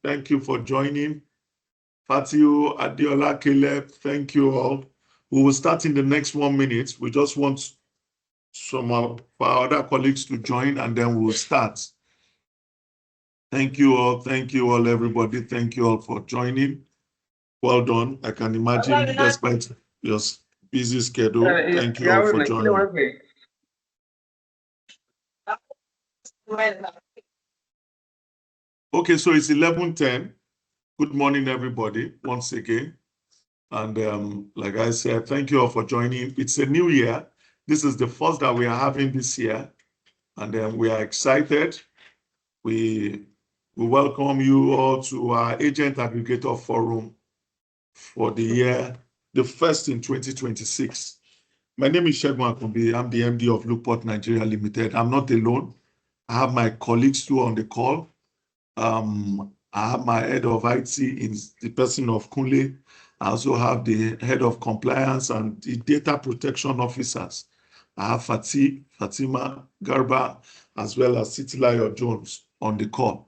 Thank you for joining. Fatiu, Adiola, Caleb, thank you all. We will start in the next 1 minute. We just want some of our other colleagues to join, and then we'll start. Thank you all, everybody. Thank you all for joining. Well done. I can imagine, despite your busy schedule, thank you all for joining. Okay, so it's 11:10. Good morning, everybody, once again. And like I said, thank you all for joining. It's a new year. This is the first that we are having this year, and we are excited. We welcome you all to our Agent Aggregator Forum for the year, the first in 2026. My name is Shegun Akumbi. I'm the MD of Lukeport Nigeria Limited. I'm not alone. I have my colleagues too on the call. I have my head of IT in the person of Kunle. I also have the head of compliance and the data protection officers. I have Fatima Garba, as well as Titilayo Jones on the call.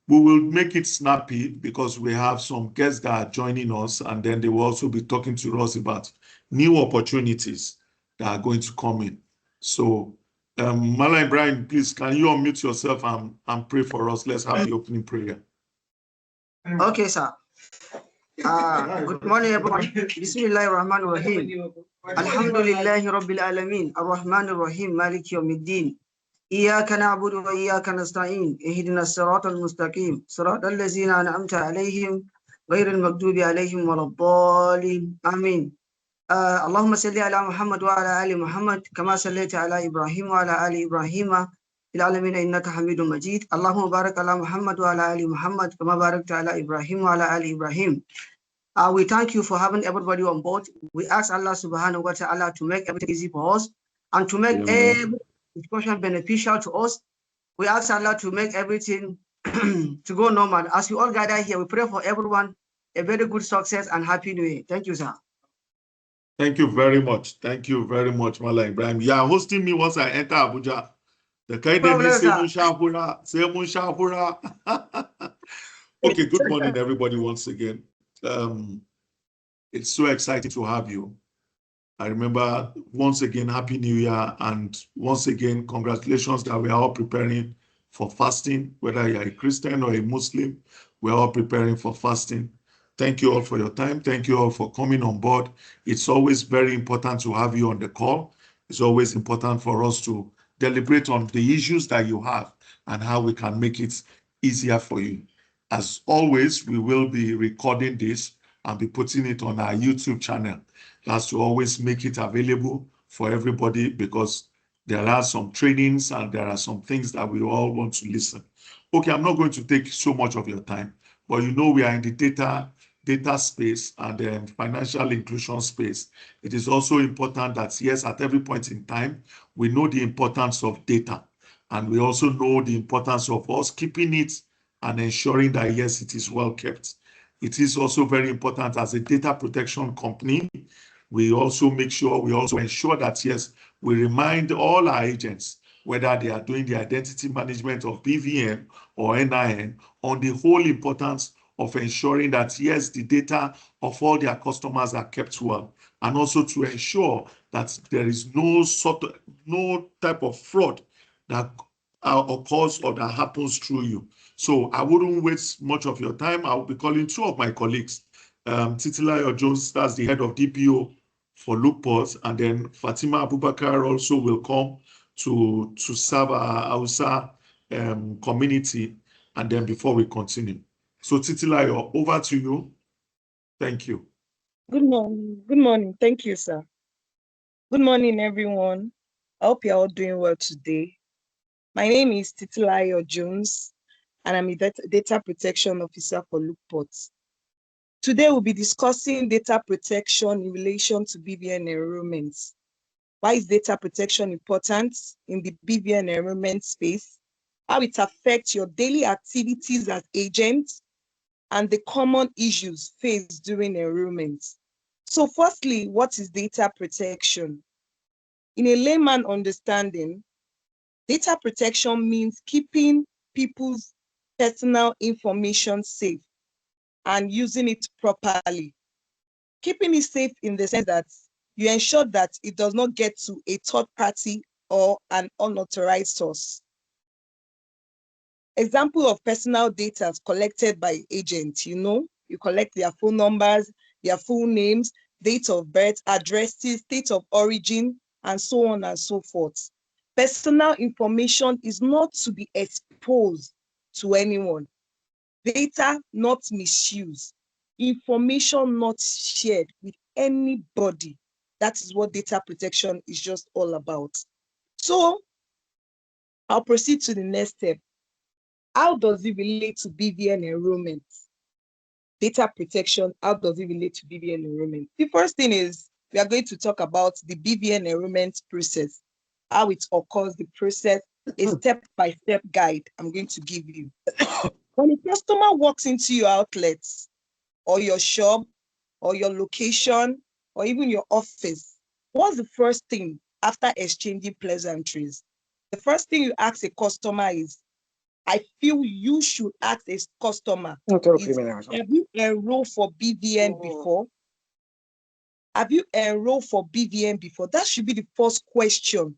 We will make it snappy because we have some guests that are joining us, and then they will also be talking to us about new opportunities that are going to come in. So, Mala Ibrahim, please, can you unmute yourself and pray for us? Let's have the opening prayer. Okay, sir. Good morning, everyone. Bismillahirrahmanirrahim. Alhamdulillahi Rabbil Alameen. Ar-Rahmanir-Rahim. Maliki Yawmiddin. إياك نعبد وإياك نستعين اهدنا الصراط المستقيم صراط الذين أنعمت عليهم غير المغضوب عليهم ولا الضالين آمين. اللهم صل على محمد وعلى آل محمد كما صليت على إبراهيم وعلى آل إبراهيم في العالمين إنك حميد مجيد. اللهم بارك على محمد وعلى آل محمد كما باركت على إبراهيم وعلى آل إبراهيم. We thank you for having everybody on board. We ask Allah subhanahu wa ta'ala to make everything easy for us and to make every discussion beneficial to us. We ask Allah to make everything to go normal. As we all gather here, we pray for everyone a very good success and happy new year. Thank you, sir. Thank you very much. Thank you very much, Mala Ibrahim. You are hosting me once I enter Abuja. The kind of Okay, good morning, everybody, once again. It's so exciting to have you. I remember once again, Happy New Year, and once again, congratulations that we are all preparing for fasting, whether you're a Christian or a Muslim, we're all preparing for fasting. Thank you all for your time. Thank you all for coming on board. It's always very important to have you on the call. It's always important for us to deliberate on the issues that you have and how we can make it easier for you. As always, we will be recording this and be putting it on our YouTube channel. That's to always make it available for everybody, because there are some trainings and there are some things that we all want to listen. Okay, I'm not going to take so much of your time, but you know we are in the data space and the financial inclusion space. It is also important that, yes, at every point in time, we know the importance of data, and we also know the importance of us keeping it and ensuring that, yes, it is well kept. It is also very important as a data protection company. We also ensure that, yes, we remind all our agents, whether they are doing the identity management of BVN or NIN, on the whole importance of ensuring that, yes, the data of all their customers are kept well, and also to ensure that there is no type of fraud that occurs or that happens through you. So I wouldn't waste much of your time. I will be calling two of my colleagues. Titilayo Jones, that's the head of DPO for Lukeport, and then Fatima Abubakar also will come to serve our Hausa community, and then before we continue. So Titilayo, over to you. Thank you. Good morning. Good morning. Thank you, sir. Good morning, everyone. I hope you're all doing well today. My name is Titilayo Jones, and I'm a data protection officer for Lukeport. Today, we'll be discussing data protection in relation to BVN enrollments. Why is data protection important in the BVN enrollment space? How it affects your daily activities as agents, and the common issues faced during enrollment. So firstly, what is data protection? In a layman understanding, data protection means keeping people's personal information safe and using it properly. Keeping it safe in the sense that you ensure that it does not get to a third party or an unauthorized source. Example of personal data collected by agents, you collect their phone numbers, their full names, date of birth, addresses, state of origin, and so on and so forth. Personal information is not to be exposed to anyone. Data not misused. Information not shared with anybody. That is what data protection is just all about. So I'll proceed to the next step. How does it relate to BVN enrollment? Data protection, how does it relate to BVN enrollment? The first thing is we are going to talk about the BVN enrollment process, how it occurs, the process, a step-by-step guide I'm going to give you. When a customer walks into your outlets or your shop or your location or even your office, what's the first thing after exchanging pleasantries? The first thing you ask a customer is, I feel you should ask a customer, have you enrolled for BVN before? Have you enrolled for BVN before? That should be the first question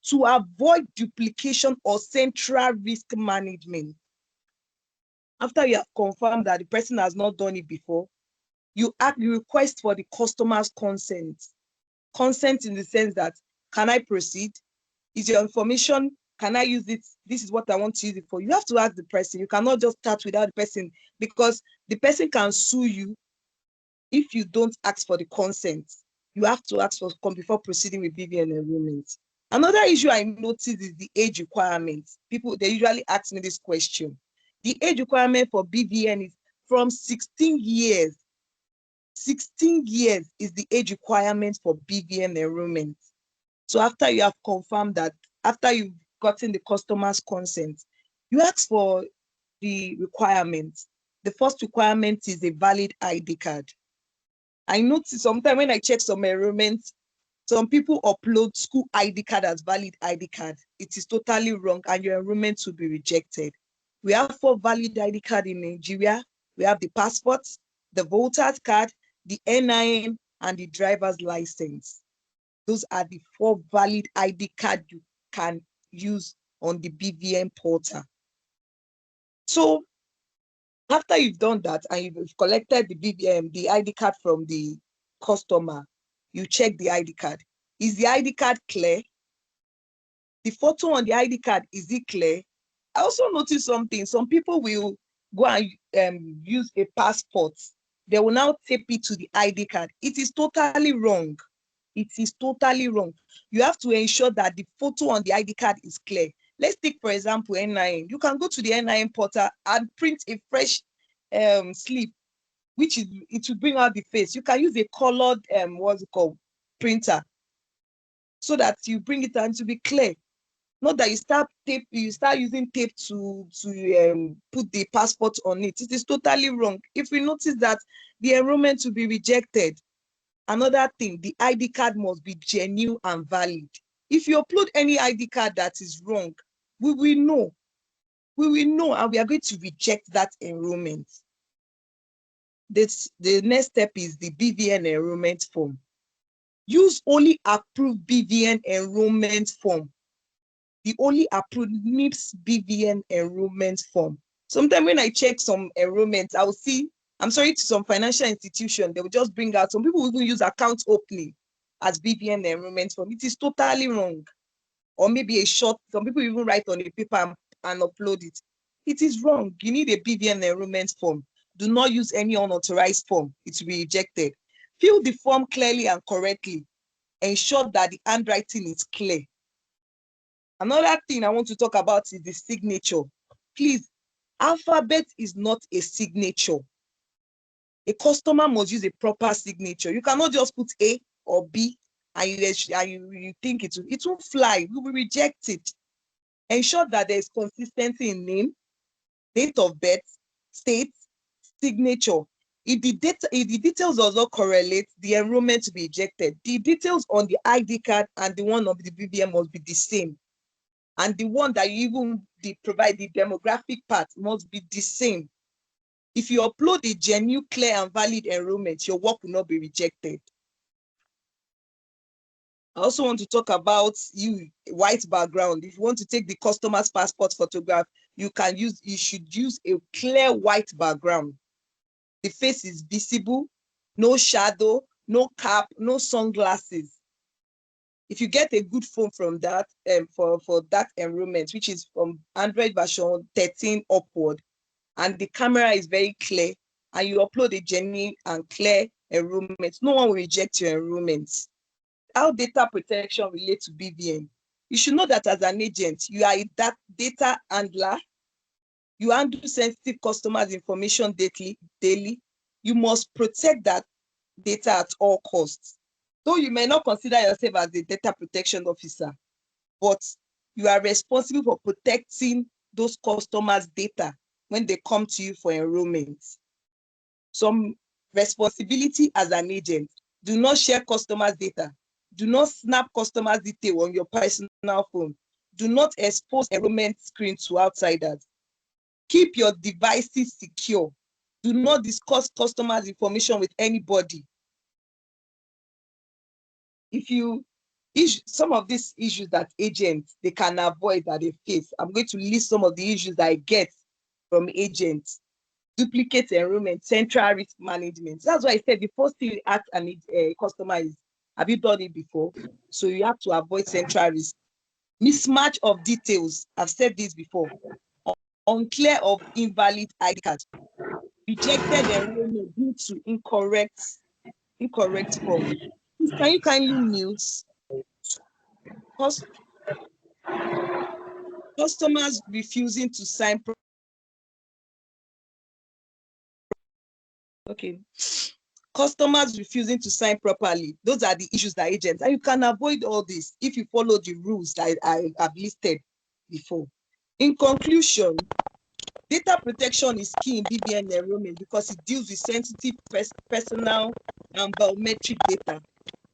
to avoid duplication or central risk management. After you have confirmed that the person has not done it before, you request for the customer's consent. Consent in the sense that, can I proceed? Is your information, can I use it? This is what I want to use it for. You have to ask the person. You cannot just start without the person, because the person can sue you if you don't ask for the consent. You have to ask for before proceeding with BVN enrollment. Another issue I noticed is the age requirement. People, they usually ask me this question. The age requirement for BVN is from 16 years. 16 years is the age requirement for BVN enrollment. So after you have confirmed that, after you've gotten the customer's consent, you ask for the requirements. The first requirement is a valid ID card. I notice sometimes when I check some enrollments, some people upload school ID card as valid ID card. It is totally wrong, and your enrollment will be rejected. We have 4 valid ID cards in Nigeria. We have the passport, the voter's card, the NIN, and the driver's license. Those are the 4 valid ID cards you can use on the BVN portal. So after you've done that and you've collected the ID card from the customer, you check the ID card. Is the ID card clear? The photo on the ID card, is it clear? I also noticed something. Some people will go and use a passport. They will now tape it to the ID card. It is totally wrong. It is totally wrong. You have to ensure that the photo on the ID card is clear. Let's take, for example, NIN. You can go to the NIN portal and print a fresh slip, which is, it will bring out the face. You can use a colored, printer, so that you bring it and to be clear. Not that you start using tape to put the passport on it. It is totally wrong. If we notice that the enrollment will be rejected, another thing, the ID card must be genuine and valid. If you upload any ID card that is wrong, we will know. We will know, and we are going to reject that enrollment. The next step is the BVN enrollment form. Use only approved BVN enrollment form. The only approved NIPS BVN enrollment form. Sometimes when I check some enrollments, I will see, I'm sorry, to some financial institution, they will just bring out, some people will even use account opening as BVN enrollment form. It is totally wrong. Or maybe a short, some people even write on a paper and upload it. It is wrong. You need a BVN enrollment form. Do not use any unauthorized form. It will be rejected. Fill the form clearly and correctly. Ensure that the handwriting is clear. Another thing I want to talk about is the signature. Please, alphabet is not a signature. A customer must use a proper signature. You cannot just put A or B and you think it won't fly. We will reject it. Ensure that there is consistency in name, date of birth, state, signature. If the details does not correlate, the enrollment will be rejected. The details on the ID card and the one of the BVN must be the same. And the one that you even provide, the demographic part, must be the same. If you upload a genuine, clear, and valid enrollment, your work will not be rejected. I also want to talk about white background. If you want to take the customer's passport photograph, you should use a clear white background. The face is visible, no shadow, no cap, no sunglasses. If you get a good phone from that, for that enrollment, which is from Android version 13 upward, and the camera is very clear, and you upload a genuine and clear enrollment, no one will reject your enrollment. How data protection relates to BVN? You should know that as an agent, you are a data handler. You handle sensitive customers' information daily. You must protect that data at all costs. Though you may not consider yourself as a data protection officer, but you are responsible for protecting those customers' data when they come to you for enrollment. Some responsibility as an agent: do not share customers' data. Do not snap customers' detail on your personal phone. Do not expose enrollment screen to outsiders. Keep your devices secure. Do not discuss customers' information with anybody. Some of these issues that agents, they can avoid, that they face, I'm going to list some of the issues that I get from agents. Duplicate enrollment, central risk management. That's why I said the first thing you ask a customer is, have you done it before? So you have to avoid central risk. Mismatch of details. I've said this before. Unclear of invalid ID card. Rejected enrollment due to incorrect form. Can you kindly mute? Customers refusing to sign. Okay. Customers refusing to sign properly. Those are the issues that agents, and you can avoid all this if you follow the rules that I have listed before. In conclusion, data protection is key in BVN enrollment because it deals with sensitive personal and biometric data,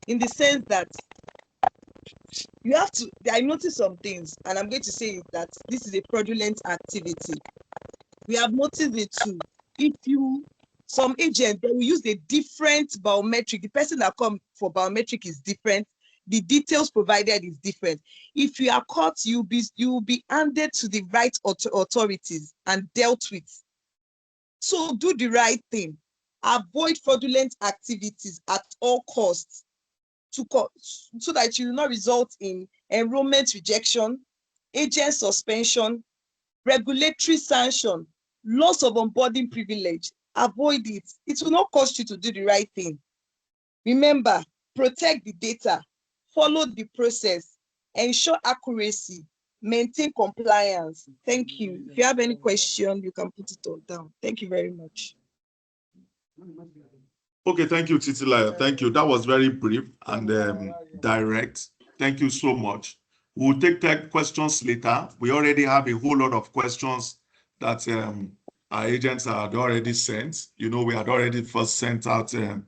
in the sense that you have to, I noticed some things, and I'm going to say that this is a fraudulent activity. We have noticed it too. Some agents, they will use a different biometric. The person that comes for biometric is different. The details provided is different. If you are caught, you will be handed to the right authorities and dealt with. So do the right thing. Avoid fraudulent activities at all costs, so that you will not result in enrollment rejection, agent suspension, regulatory sanction, loss of onboarding privilege. Avoid it. It will not cost you to do the right thing. Remember, protect the data, follow the process, ensure accuracy, maintain compliance. Thank you. If you have any question, you can put it all down. Thank you very much. Okay, thank you, Titilayo. Thank you. That was very brief and direct. Thank you so much. We'll take questions later. We already have a whole lot of questions that our agents had already sent. You know, we had already first sent out a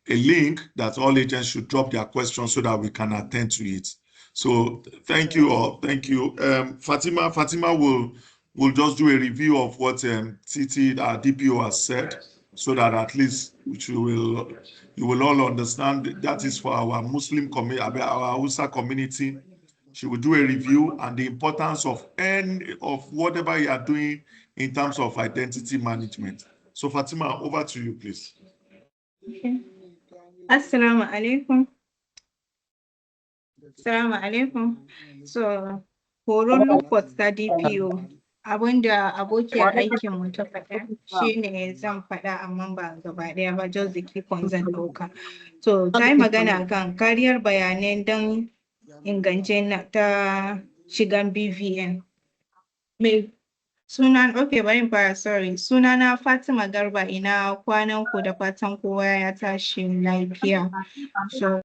link that all agents should drop their questions so that we can attend to it. So thank you all. Thank you. Fatima will just do a review of what Titi, our DPO, has said, so that at least you will all understand that is for our Muslim community, our Hausa community. She will do a review and the importance of whatever you are doing in terms of identity management. So Fatima, over to you, please. Okay. Assalamu alaikum. Assalamu alaikum. So, horon Lukeport ta DPO, abinda abokiyar aikin mu ta faɗa shine zan faɗa amma ba gaba ɗaya ba, just the key points zan ɗauka. So, ta yi magana kan kariyar bayanai don ingance ta shigan BVN. Sunana Fatima Garba, ina kwanan ku da fatan kowa ya tashi lafiya. So,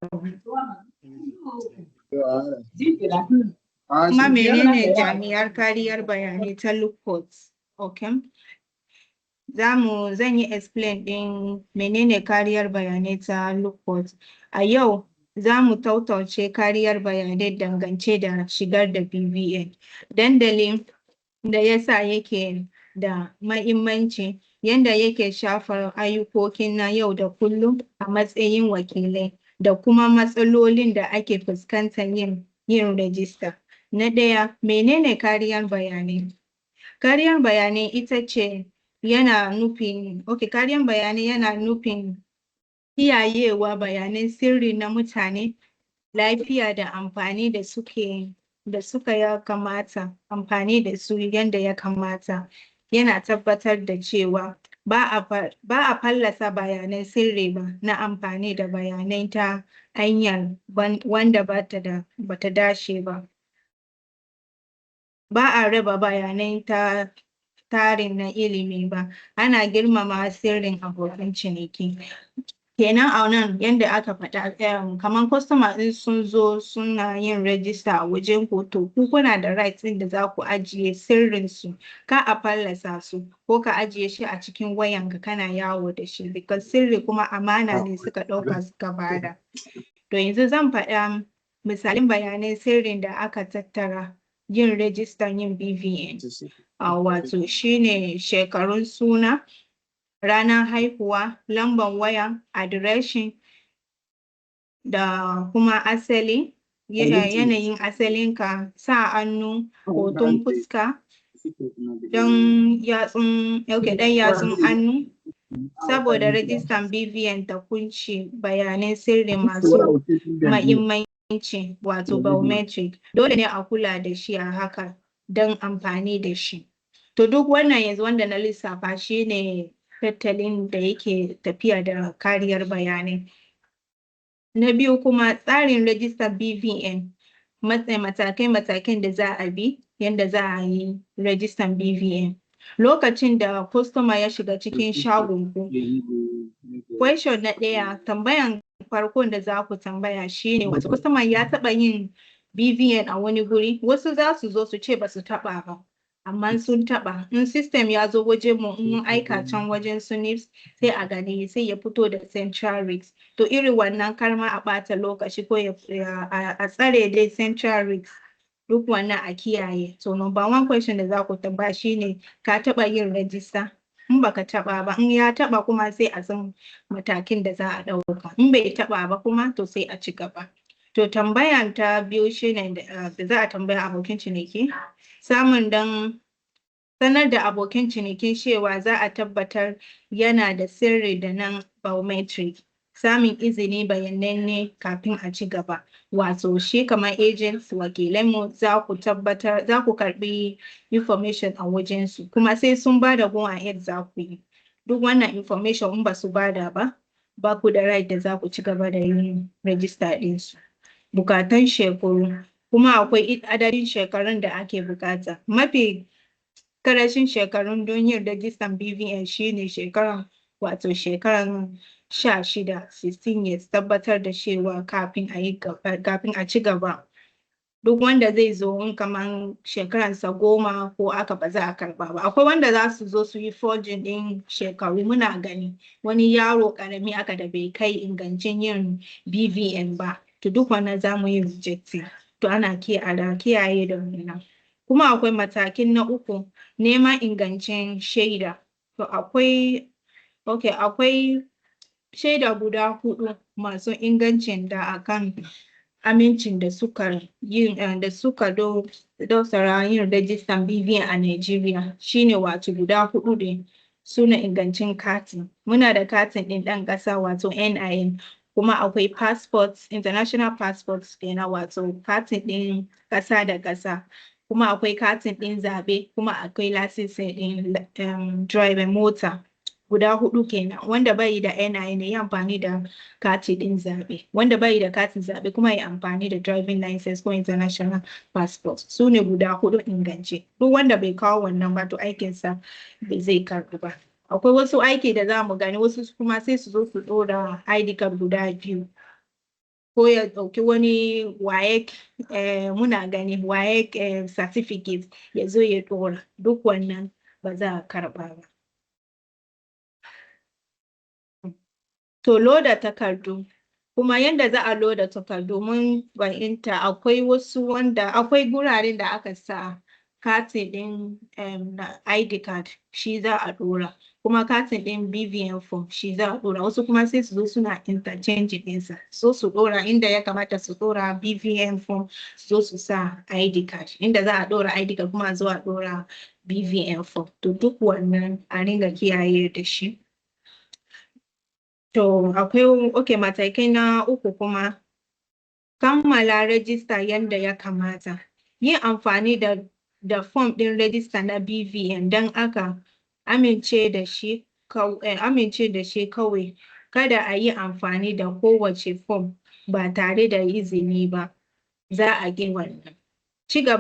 kuma menene jami'ar kariyar bayanai ta Lukeport? Okay. Zan yi explain ɗin menene kariyar bayanai ta Lukeport. A yau, za mu tautace kariyar bayanai dangance da shigar da BVN. Dandalin da yasa yake da mahimmanci yanda yake shafar ayyukokin na yau da kullum a matsayin wakilai da kuma matsalolin da ake fuskantar yin rajista. Na ɗaya, menene kariyar bayanai? Kariyar bayanai ita ce kariyar bayanai yana nufin kiyayewa bayanan sirri na mutane, lafiya da amfani da suka ya kamata, amfani da su yanda ya kamata. Yana tabbatar da cewa ba a fallasa bayanan sirri ba na amfani da bayanai ta hanyar wanda bata dace ba. Ba a raba bayanai ta tarin na ilimi ba, ana girmama sirrin abokan ciniki. Kenan a nan yanda aka faɗa kamar customer in sun zo suna yin register a wajen ku, to ku kuna da right ɗin da za ku ajiye sirrin su, kar a fallasa su ko ka ajiye shi a cikin wayanka kana yawo da shi, because sirri kuma amana ne suka ɗauka suka bada. To yanzu zan faɗa misalin bayanan sirrin da aka tattara yin register yin BVN. Wato shine shekarun suna, ranar haihuwa, lambar waya, adireshin da kuma asali, yanayin asalinka, sa hannu, hoton fuska, ɗan yatsun hannu. Saboda rajistan BVN ta kunshi bayanan sirri masu mahimmanci wato biometric, dole ne a kula da shi a haka don amfani da shi. To duk wannan yanzu wanda na lissafa shine tattalin da yake tafiya da kariyar bayanai. Na biyu kuma tsarin rajistar BVN, matakai da za a bi yanda za a yi rajistar BVN. Lokacin da customer ya shiga cikin shagon ku, question na ɗaya, tambayan farkon da za ku tambaya shine wato customer ya taɓa yin BVN a wani guri? Wasu za su zo su ce ba su taɓa ba, amma sun taɓa. In system ya zo wajen mu in mun aika can wajen su NIPS sai a gani sai ya fito da central risk. To irin wannan kar ma a ɓata lokaci ko a tsare dai central risk, duk wannan a kiyaye. So number one question da za ku tambaya shine ka taɓa yin register? In baka taɓa ba, in ya taɓa kuma sai a san matakin da za a ɗauka. In bai taɓa ba kuma to sai a ci gaba. To tambayan ta biyu shine da za a tambaya abokin ciniki, sanar da abokin cinikin cewa za a tabbatar yana da sirri da nan biometric, samun izini bayananne kafin a ci gaba. Wato shi kamar agents, wakilanmu za ku karɓi information a wajensu, kuma sai sun bada go ahead za ku yi. Duk wannan information in ba su bada ba ku da right da za ku ci gaba da yin register ɗinsu. Bukatun shekaru, kuma akwai adadin shekarun da ake bukata. Mafi karancin shekarun don yin rajistan BVN shine shekaran 16, 16 years, tabbatar da cewa kafin a ci gaba. Duk wanda zai zo in kaman shekaransa 10 ko aka ba za a karɓa ba. Akwai wanda za su zo su yi forging ɗin shekaru, muna gani wani yaro ƙarami aka da bai kai ingancin yin BVN ba. To duk wannan za mu yi rejecting. To ana kiyaye da wannan. Kuma akwai matakin na uku, neman ingancin shaida. To akwai shaida guda 4 masu ingancin da akan amincin da suka dosara yin rajistan BVN a Nigeria, shine wato guda 4 ne. Suna ingancin katin. Muna da katin ɗin ɗan ƙasa wato NIN, kuma akwai passports, international passports kenan wato katin ɗin ƙasa da ƙasa, kuma akwai katin ɗin zaɓe, kuma akwai lasisi ɗin driving mota. Guda 4 kenan. Wanda bai da NIN ya amfani da kati ɗin zaɓe, wanda bai da katin zaɓe kuma ya amfani da driving license ko international passport. Su ne guda 4 ingance. Duk wanda bai kawo wannan ba to aikinsa bai zai karɓu ba. Akwai wasu aiki da za mu gani, wasu kuma sai su zo su ɗora ID card guda 2, ko ya ɗauki wani WAEC, muna gani WAEC certificate ya zo ya ɗora. Duk wannan ba za a karɓa ba. To loda takardu, kuma yanda za a loda takardu mun fahimta akwai guraren da aka sa katin ɗin na ID card shi za a ɗora, kuma katin ɗin BVN form shi za a ɗora. Wasu kuma sai su zo suna interchange ɗinsa, so su ɗora inda ya kamata su ɗora BVN form, so su sa ID card, inda za a ɗora ID card kuma zo a ɗora BVN form. To duk wannan a ringa kiyaye da shi. To akwai matakai na uku kuma kammala rajista yadda ya kamata. Yin amfani da form ɗin rajista na BVN don aka amince da shi kawai, kada a yi amfani da kowace form ba tare da izini ba, za a ƙi wannan. Cika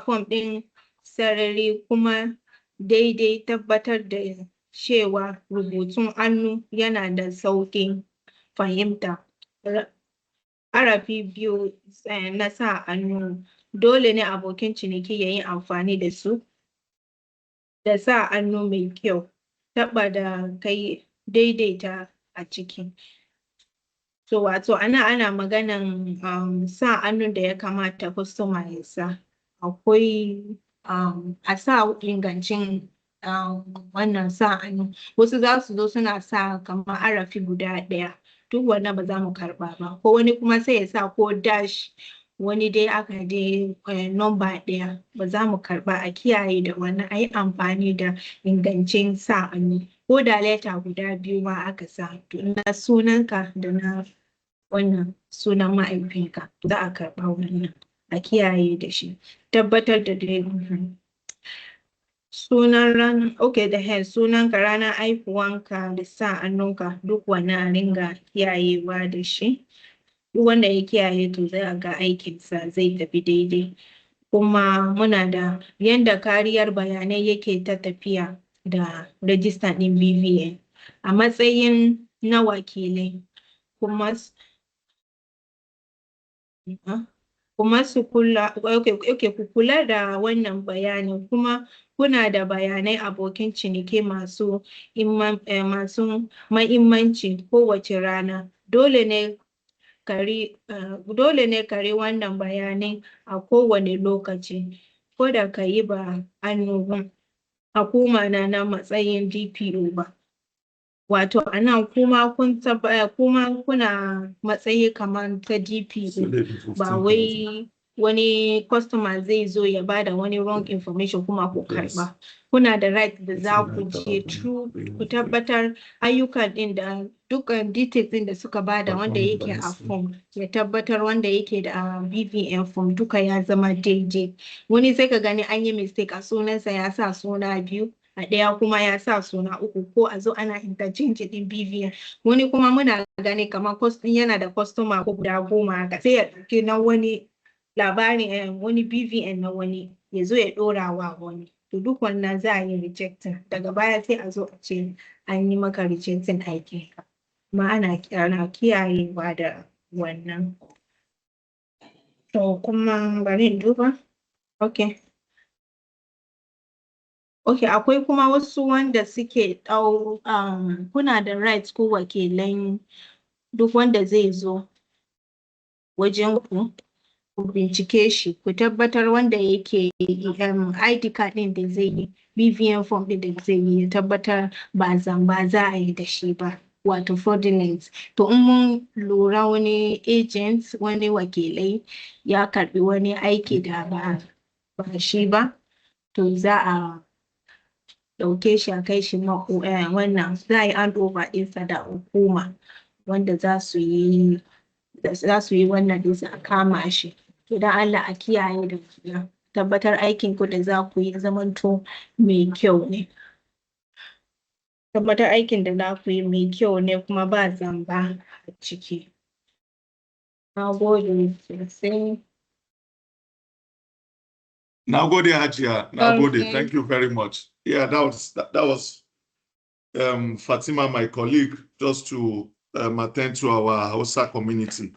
form ɗin sarari kuma daidai, tabbatar da cewa rubutun hannu yana da sauƙin fahimta. Harafi biyu na sa hannu dole ne abokin ciniki ya yi amfani da su, da sa hannu mai kyau, taɓa da kai daidaita a ciki. So wato ana maganan sa hannun da ya kamata customer ya sa. Akwai a sa ingancin wannan sa hannu. Wasu za su zo suna sa kamar harafi guda ɗaya, duk wannan ba za mu karɓa ba. Ko wani kuma sai ya sa ko dash, wani dai aka dai number ɗaya, ba za mu karɓa. A kiyaye da wannan, a yi amfani da ingancin sa hannu. Ko da leta guda biyu ma aka sa, to na sunanka da na wannan sunan ma'aikinka, za a karɓa wannan. A kiyaye da shi. Tabbatar da dai sunanka, ranar haihuwanka da sa hannunka, duk wannan a ringa kiyayewa da shi. Duk wanda ya kiyaye to zai ga aikinsa zai tafi daidai. Kuma muna da yanda kariyar bayanai yake ta tafiya da rajista ɗin BVN a matsayin na wakilai, kuma su kula, ku kula da wannan bayanin, kuma kuna da bayanai abokin ciniki masu mahimmanci kowace rana. Dole ne kare wannan bayanai a kowane lokaci. Ko da ka yi ba hannu hukuma na matsayin DPO ba. Wato a nan kuma kuna matsayi kamar ta DPO, ba wai wani customer zai zo ya bada wani wrong information kuma ku karɓa. Kuna da right da za ku je through, ku tabbatar ayyukan ɗin da dukkan details ɗin da suka bada, wanda yake a form ya tabbatar, wanda yake da BVN form duka ya zama daidai. Wani sai ka gani an yi mistake a sunansa, ya sa suna biyu, a ɗaya kuma ya sa suna uku, ko a zo ana interchange ɗin BVN. Wani kuma muna gani kamar yana da customer ko guda 10 haka, sai ya ɗauki na wani labarin wani BVN na wani ya zo ya ɗora wa wani. To duk wannan za a yi rejecting. Daga baya sai a zo a ce an yi maka rejecting aikinka. Kuma ana kiyayewa da wannan. To kuma bari in duba. Okay, akwai kuma wasu wanda suke kuna da rights ko wakilai, duk wanda zai zo wajen ku bincike shi, ku tabbatar wanda yake ID card ɗin da zai yi, BVN form ɗin da zai yi, ya tabbatar ba zamba za a yi da shi ba, wato fraudulent. To in mun lura wani agent, wani wakilai ya karɓi wani aiki da ba shi ba, to za a ɗauke shi a kai shi wannan, za a yi hand over ɗinsa da hukuma, wanda za su yi wannan ɗinsa a kama shi. To don Allah a kiyaye da wannan, tabbatar aikin ku da za ku yi zamanto mai kyau ne. Tabbatar aikin da za ku yi mai kyau ne kuma ba zamba a ciki. Na gode sosai. Na gode, Hajiya. Na gode. Okay. Thank you very much. Yeah, that was Fatima, my colleague, just to attend to our Hausa community.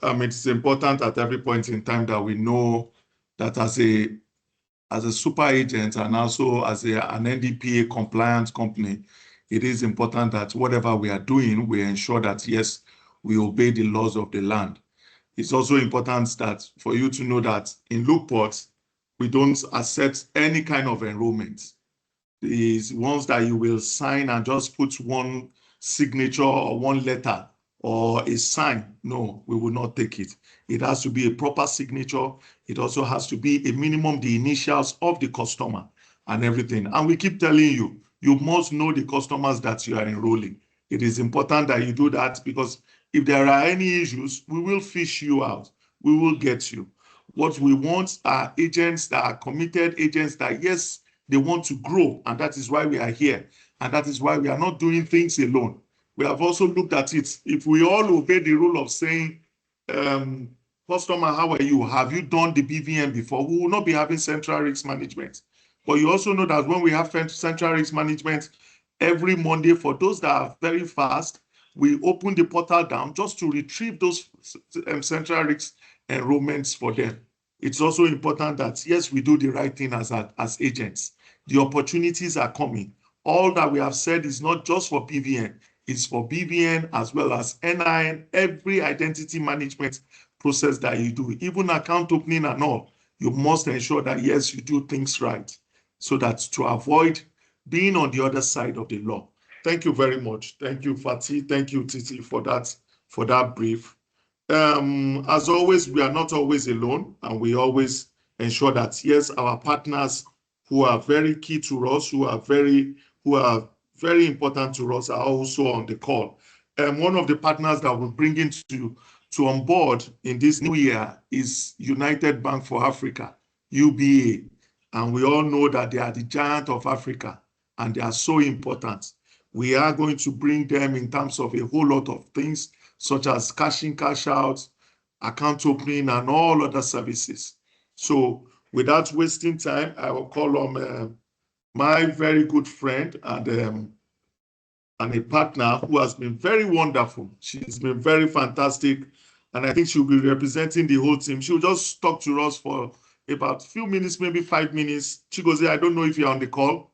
It's important at every point in time that we know that as a super agent and also as an NDPA compliant company, it is important that whatever we are doing, we ensure that, yes, we obey the laws of the land. It's also important that for you to know that in Lukeport, We don't accept any kind of enrollment. These ones that you will sign and just put one signature or one letter or a sign. No, we will not take it. It has to be a proper signature. It also has to be a minimum, the initials of the customer and everything. And we keep telling you, you must know the customers that you are enrolling. It is important that you do that, because if there are any issues, we will fish you out. We will get you. What we want are agents that are committed, agents that, yes, they want to grow, and that is why we are here. And that is why we are not doing things alone. We have also looked at it. If we all obey the rule of saying, customer, how are you? Have you done the BVM before? We will not be having central risk management. But you also know that when we have central risk management, every Monday, for those that are very fast, we open the portal down just to retrieve those central risk enrollments for them. It's also important that, yes, we do the right thing as agents. The opportunities are coming. All that we have said is not just for BVN, it's for BVN as well as NIN, every identity management process that you do, even account opening and all. You must ensure that, yes, you do things right, so that to avoid being on the other side of the law. Thank you very much. Thank you, Fatih. Thank you, Titi, for that brief. As always, we are not always alone, and we always ensure that, yes, our partners who are very key to us, who are very important to us, are also on the call. One of the partners that we're bringing to on board in this new year is United Bank for Africa, UBA. And we all know that they are the giant of Africa, and they are so important. We are going to bring them in terms of a whole lot of things, such as cash in, cash out, account opening, and all other services. So without wasting time, I will call on my very good friend and a partner who has been very wonderful. She's been very fantastic, and I think she'll be representing the whole team. She'll just talk to us for about a few minutes, maybe 5 minutes. Chigozie, I don't know if you're on the call.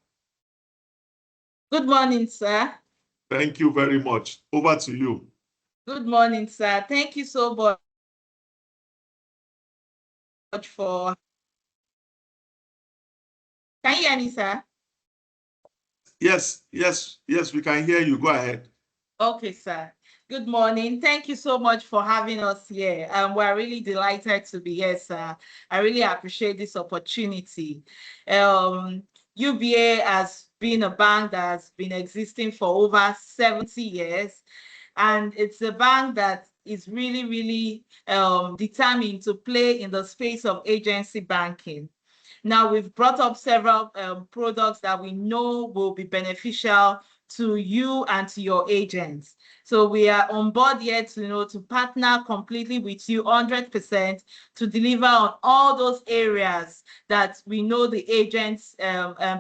Good morning, sir. Thank you very much. Over to you. Good morning, sir. Thank you so much for... Can you hear me, sir? Yes, we can hear you. Go ahead. Okay, sir. Good morning. Thank you so much for having us here. We're really delighted to be here, sir. I really appreciate this opportunity. UBA has been a bank that has been existing for over 70 years. And it's a bank that is really determined to play in the space of agency banking. Now, we've brought up several products that we know will be beneficial to you and to your agents. So we are on board here to partner completely with you 100% to deliver on all those areas that we know the agents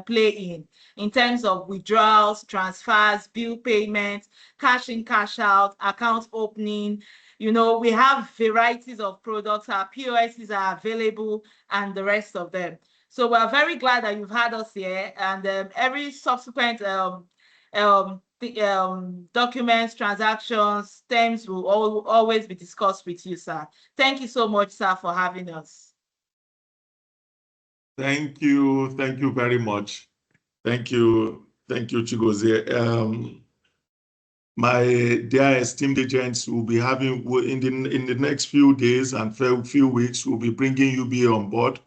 play in terms of withdrawals, transfers, bill payments, cash in, cash out, account opening. We have varieties of products. Our POSs are available and the rest of them. So we're very glad that you've had us here, and every subsequent documents, transactions, terms will always be discussed with you, sir. Thank you so much, sir, for having us. Thank you very much. Thank you, Chigozie. My dear esteemed agents will be having in the next few days and few weeks, we'll be bringing UBA on board.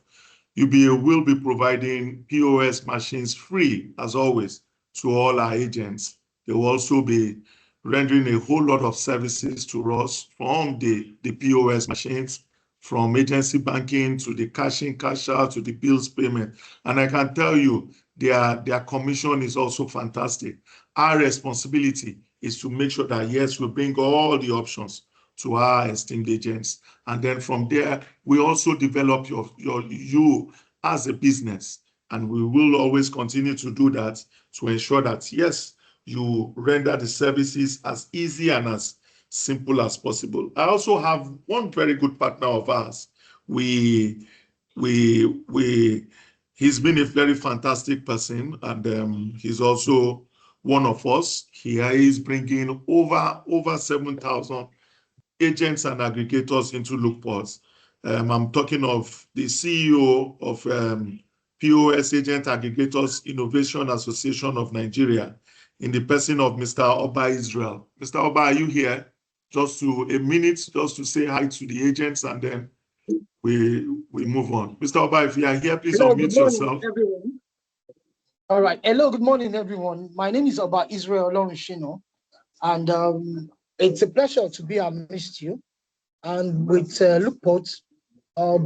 UBA will be providing POS machines free, as always, to all our agents. They will also be rendering a whole lot of services to us, from the POS machines, from agency banking to the cash in, cash out, to the bills payment. And I can tell you, their commission is also fantastic. Our responsibility is to make sure that, yes, we bring all the options to our esteemed agents. And then from there, we also develop you as a business. And we will always continue to do that to ensure that, yes, you render the services as easy and as simple as possible. I also have one very good partner of ours. He's been a very fantastic person, and he's also one of us. He is bringing over 7,000 agents and aggregators into Lukeport. I'm talking of the CEO of POS Agent Aggregators Innovation Association of Nigeria, in the person of Mr. Oba Israel. Mr. Oba, are you here? Just to a minute, just to say hi to the agents, and then we move on. Mr. Oba, if you are here, please Hello, unmute good morning, yourself. everyone. All right. Hello, good morning, everyone. My name is Oba Israel Olorunshino, and it's a pleasure to be amidst you. And with Lukeport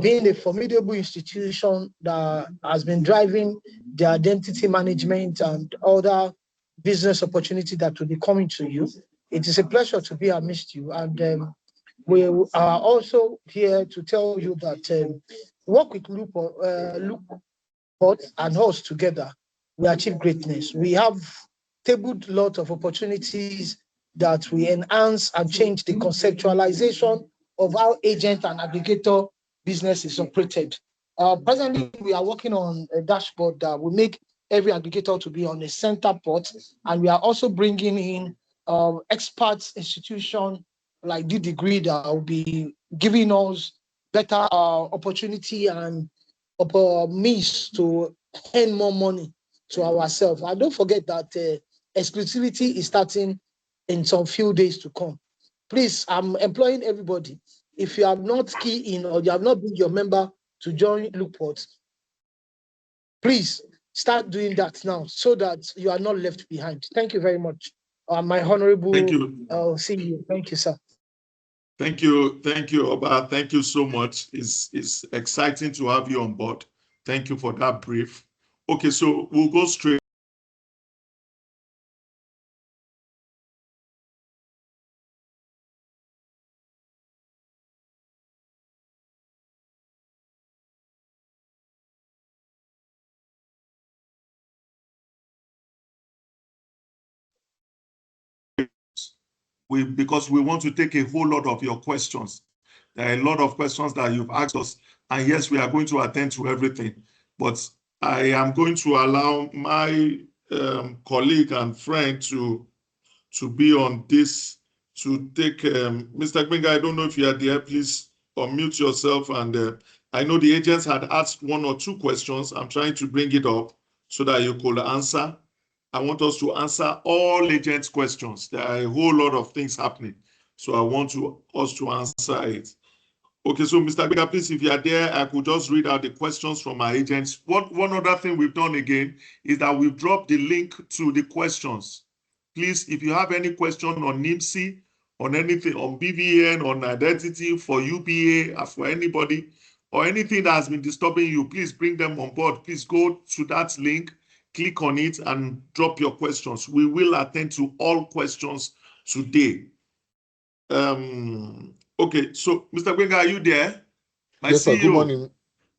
being a formidable institution that has been driving the identity management and other business opportunity that will be coming to you, it is a pleasure to be amidst you. And we are also here to tell you that work with Lukeport and us together, we achieve greatness. We have tabled a lot of opportunities that we enhance and change the conceptualization of how agent and aggregator business is operated. Presently, we are working on a dashboard that will make every aggregator to be on a center port, and we are also bringing in experts institution like the degree that will be giving us better opportunity and means to earn more money to ourselves. And don't forget that exclusivity is starting in some few days to come. Please, I'm employing everybody. If you have not keyed in or you have not been your member to join Lukeport, please start doing that now so that you are not left behind. Thank you very much. My honorable CEO. Thank you, sir. Thank you, Oba. Thank you so much. It's exciting to have you on board. Thank you for that brief. Okay, so we'll go straight. Because we want to take a whole lot of your questions. There are a lot of questions that you've asked us, and yes, we are going to attend to everything. But I am going to allow my colleague and friend to be on this, to take Mr. Gbenga, I don't know if you are there, please unmute yourself. And I know the agents had asked 1 or 2 questions. I'm trying to bring it up so that you could answer. I want us to answer all agents' questions. There are a whole lot of things happening, so I want us to answer it. Okay, so Mr. Gbenga, please, if you are there, I could just read out the questions from our agents. One other thing we've done again is that we've dropped the link to the questions. Please, if you have any question on NIMSI, on anything, on BVN, on identity, for UBA, for anybody, or anything that has been disturbing you, please bring them on board. Please go to that link, click on it, and drop your questions. We will attend to all questions today. Okay, so Mr. Gbenga, are you there? Yes, sir. Good morning.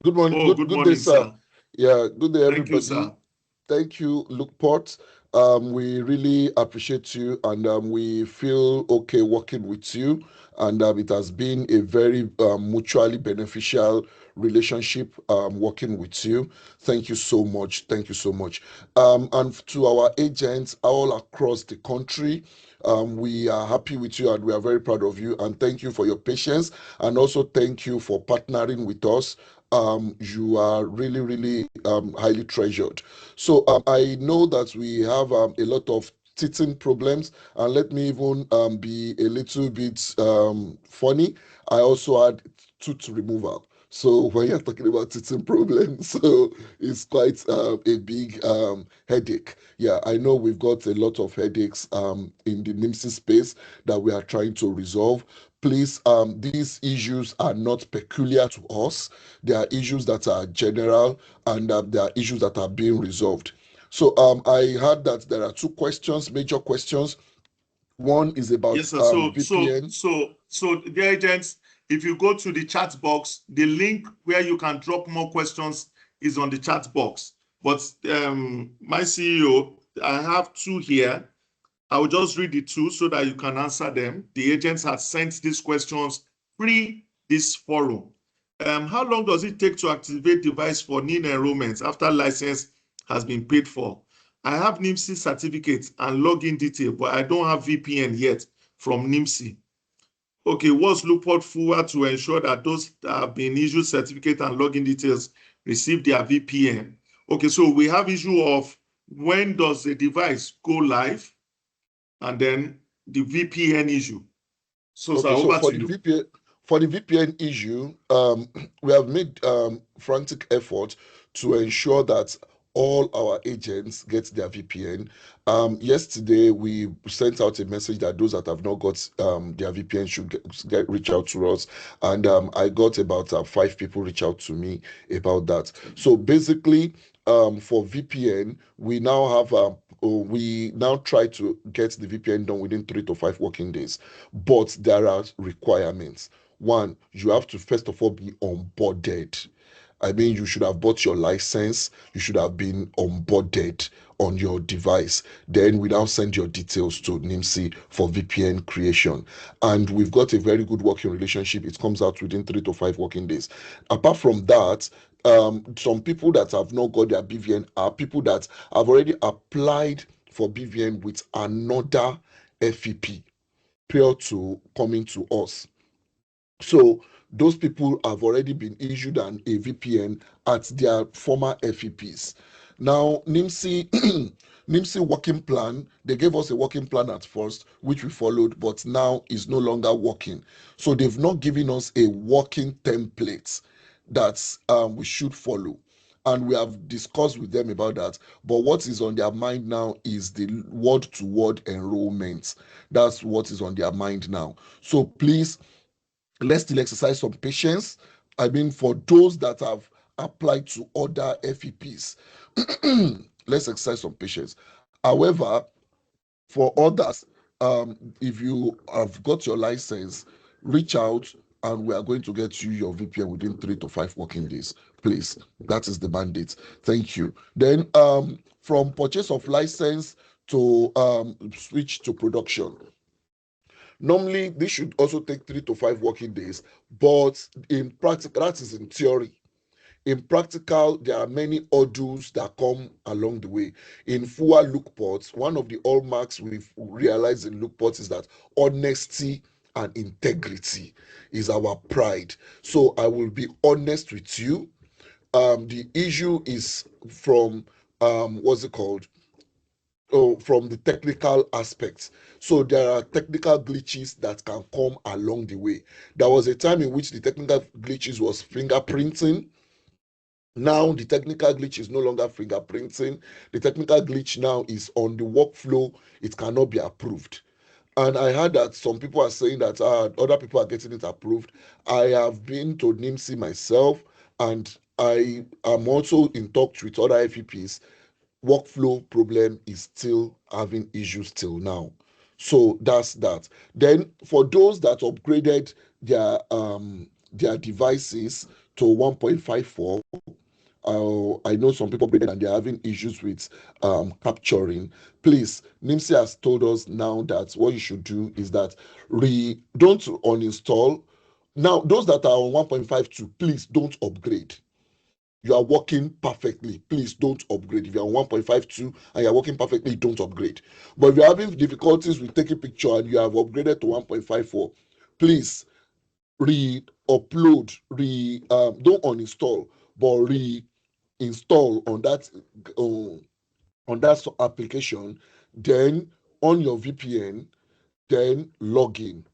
Good morning. Oh, good morning, day, sir. Yeah, good day, everybody. Thank you, sir. Thank you, Lukeport. We really appreciate you, and we feel okay working with you. And it has been a very mutually beneficial relationship working with you. Thank you so much. Thank you so much. And to our agents all across the country, we are happy with you and we are very proud of you. And thank you for your patience. And also thank you for partnering with us. You are really, really highly treasured. So I know that we have a lot of teething problems, and let me even be a little bit funny. I also had tooth removal. So when you're talking about teething problems, so it's quite a big headache. Yeah, I know we've got a lot of headaches in the NIMSI space that we are trying to resolve. Please, these issues are not peculiar to us. There are issues that are general, and there are issues that are being resolved. So I heard that there are 2 questions, major questions. One is about yes, sir. VPN. So the agents, if you go to the chat box, the link where you can drop more questions is on the chat box. But my CEO, I have 2 here. I will just read the 2 so that you can answer them. The agents have sent these questions pre this forum. How long does it take to activate device for NIN enrollments after license has been paid for? I have NIMSI certificate and login detail, but I don't have VPN yet from NIMSI. Okay, what's Lukeport forward to ensure that those that have been issued certificate and login details receive their VPN? Okay, so we have issue of when does the device go live, and then the VPN issue. So, sir, Okay, so over to you. For the VPN issue, we have made frantic effort to ensure that all our agents get their VPN. Yesterday, we sent out a message that those that have not got their VPN should reach out to us, and I got about 5 people reach out to me about that. So basically, for VPN, we now try to get the VPN done within 3 to 5 working days. But there are requirements. One, you have to first of all be onboarded. I mean, you should have bought your license, you should have been onboarded on your device. Then we now send your details to NIMSI for VPN creation. And we've got a very good working relationship. It comes out within 3 to 5 working days. Apart from that, some people that have not got their BVN are people that have already applied for BVN with another FEP prior to coming to us. So those people have already been issued a VPN at their former FEPs. Now, NIMSI, NIMSI working plan, they gave us a working plan at first, which we followed, but now is no longer working. So they've not given us a working template that we should follow. And we have discussed with them about that. But what is on their mind now is the word-to-word enrollment. That's what is on their mind now. So please, let's still exercise some patience. I mean, for those that have applied to other FEPs, let's exercise some patience. However, for others, if you have got your license, reach out and we are going to get you your VPN within 3 to 5 working days. Please, that is the mandate. Thank you. Then, from purchase of license to switch to production. Normally, this should also take 3 to 5 working days, but in practical, that is in theory. In practical, there are many hurdles that come along the way. In FUA Lukeport, one of the hallmarks we've realized in Lukeport is that honesty and integrity is our pride. So I will be honest with you. The issue is from what's it called? From the technical aspects. So there are technical glitches that can come along the way. There was a time in which the technical glitches was fingerprinting. Now the technical glitch is no longer fingerprinting. The technical glitch now is on the workflow. It cannot be approved. And I heard that some people are saying that other people are getting it approved. I have been to NIMSI myself, and I am also in touch with other FEPs. Workflow problem is still having issues till now. So that's that. Then for those that upgraded their devices to 1.54, I know some people upgraded and they're having issues with capturing. Please, NIMSI has told us now that what you should do is that don't uninstall. Now, those that are on 1.52, please don't upgrade. You are working perfectly. Please don't upgrade. If you're on 1.52 and you're working perfectly, don't upgrade. But if you're having difficulties with taking picture and you have upgraded to 1.54, please re-upload, don't uninstall, but re-install on that application, then on your VPN, then log in.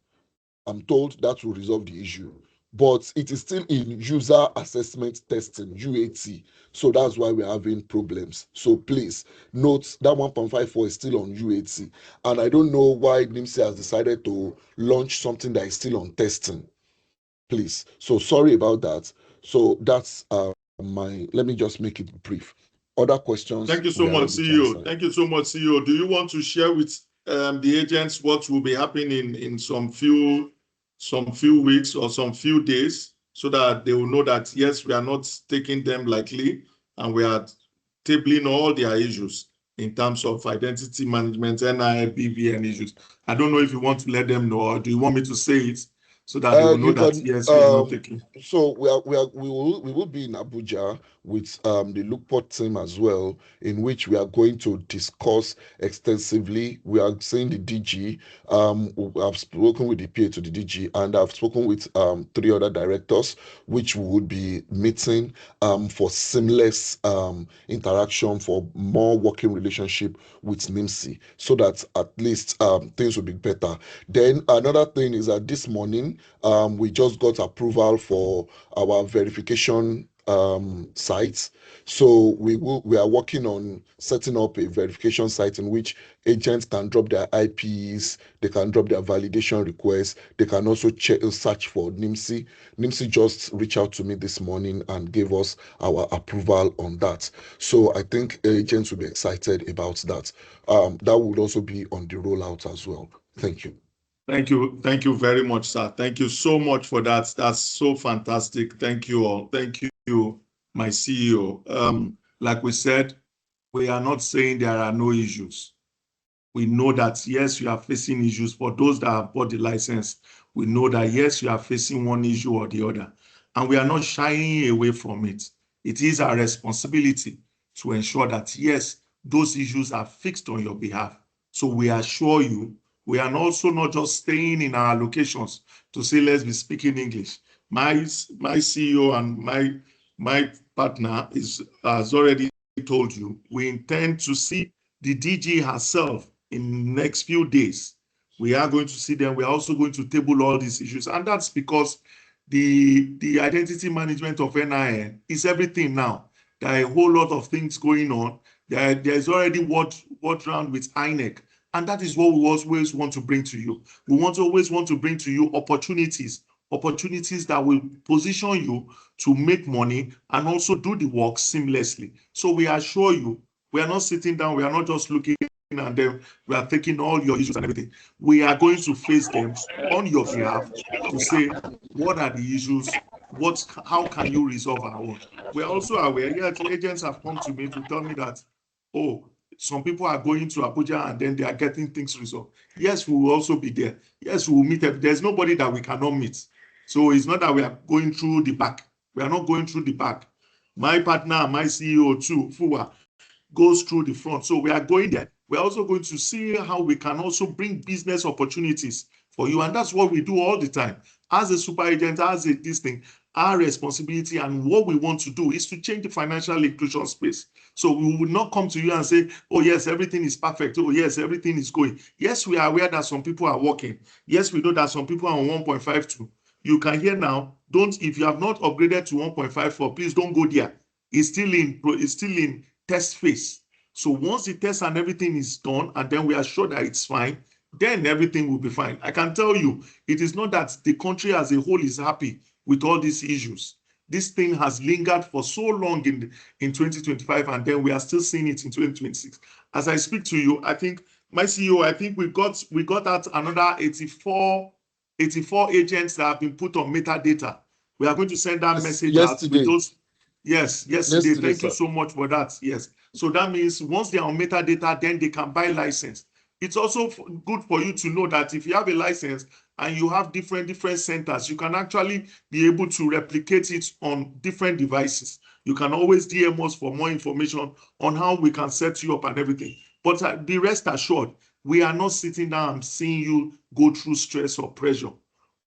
I'm told that will resolve the issue. But it is still in user assessment testing, UAT. So that's why we're having problems. So please note that 1.54 is still on UAT. And I don't know why NIMSI has decided to launch something that is still on testing. Please. So sorry about that. So that's let me just make it brief. Other questions? Thank you so much, CEO. Thank you so much, CEO. Do you want to share with the agents what will be happening in some few weeks or some few days, so that they will know that yes, we are not taking them lightly and we are tabling all their issues in terms of identity management, NIL, BVN issues. I don't know if you want to let them know, or do you want me to say it so that they will know You that can yes, we are not taking. so we will be in Abuja with the Lukeport team as well, in which we are going to discuss extensively. We are seeing the DG. I've spoken with the PA to the DG, and I've spoken with 3 other directors, which we would be meeting for seamless interaction, for more working relationship with NIMSI, so that at least things will be better. Then another thing is that this morning we just got approval for our verification sites. So we are working on setting up a verification site in which agents can drop their IPs, they can drop their validation requests, they can also search for NIMSI. NIMSI just reached out to me this morning and gave us our approval on that. So I think agents will be excited about that. That would also be on the rollout as well. Thank you. Thank you very much, sir. Thank you so much for that. That's so fantastic. Thank you all. Thank you, my CEO. Like we said, we are not saying there are no issues. We know that yes, you are facing issues. For those that have bought the license, we know that yes, you are facing one issue or the other, and we are not shying away from it. It is our responsibility to ensure that yes, those issues are fixed on your behalf. So we assure you, we are also not just staying in our locations to say let's be speaking English. My CEO and my partner has already told you we intend to see the DG herself in the next few days. We are going to see them. We are also going to table all these issues. And that's because the identity management of NIN is everything now. There are a whole lot of things going on. There's already what round with INEC. And that is what we always want to bring to you. We always want to bring to you opportunities that will position you to make money and also do the work seamlessly. So we assure you, we are not sitting down, we are not just looking and then we are taking all your issues and everything. We are going to face them on your behalf to say, what are the issues? How can you resolve our own? We are also aware, yes, agents have come to me to tell me that, oh, some people are going to Abuja and then they are getting things resolved. Yes, we will also be there. Yes, we will meet them. There's nobody that we cannot meet. So it's not that we are going through the back. We are not going through the back. My partner, my CEO too, Fuwa, goes through the front. So we are going there. We're also going to see how we can also bring business opportunities for you. And that's what we do all the time. As a super agent, this thing, our responsibility and what we want to do is to change the financial inclusion space. So we will not come to you and say, oh, yes, everything is perfect. Oh, yes, everything is going. Yes, we are aware that some people are working. Yes, we know that some people are on 1.52. You can hear now, if you have not upgraded to 1.54, please don't go there. It's still in test phase. So once the test and everything is done, and then we are sure that it's fine, then everything will be fine. I can tell you, it is not that the country as a whole is happy with all these issues. This thing has lingered for so long in 2025, and then we are still seeing it in 2026. As I speak to you, I think my CEO, I think we got out another 84 agents that have been put on metadata. We are going to send that message out with those. Yes, yesterday. Thank you so much for that. Yes. So that means once they are on metadata, then they can buy license. It's also good for you to know that if you have a license and you have different centers, you can actually be able to replicate it on different devices. You can always DM us for more information on how we can set you up and everything. But be rest assured, we are not sitting down and seeing you go through stress or pressure.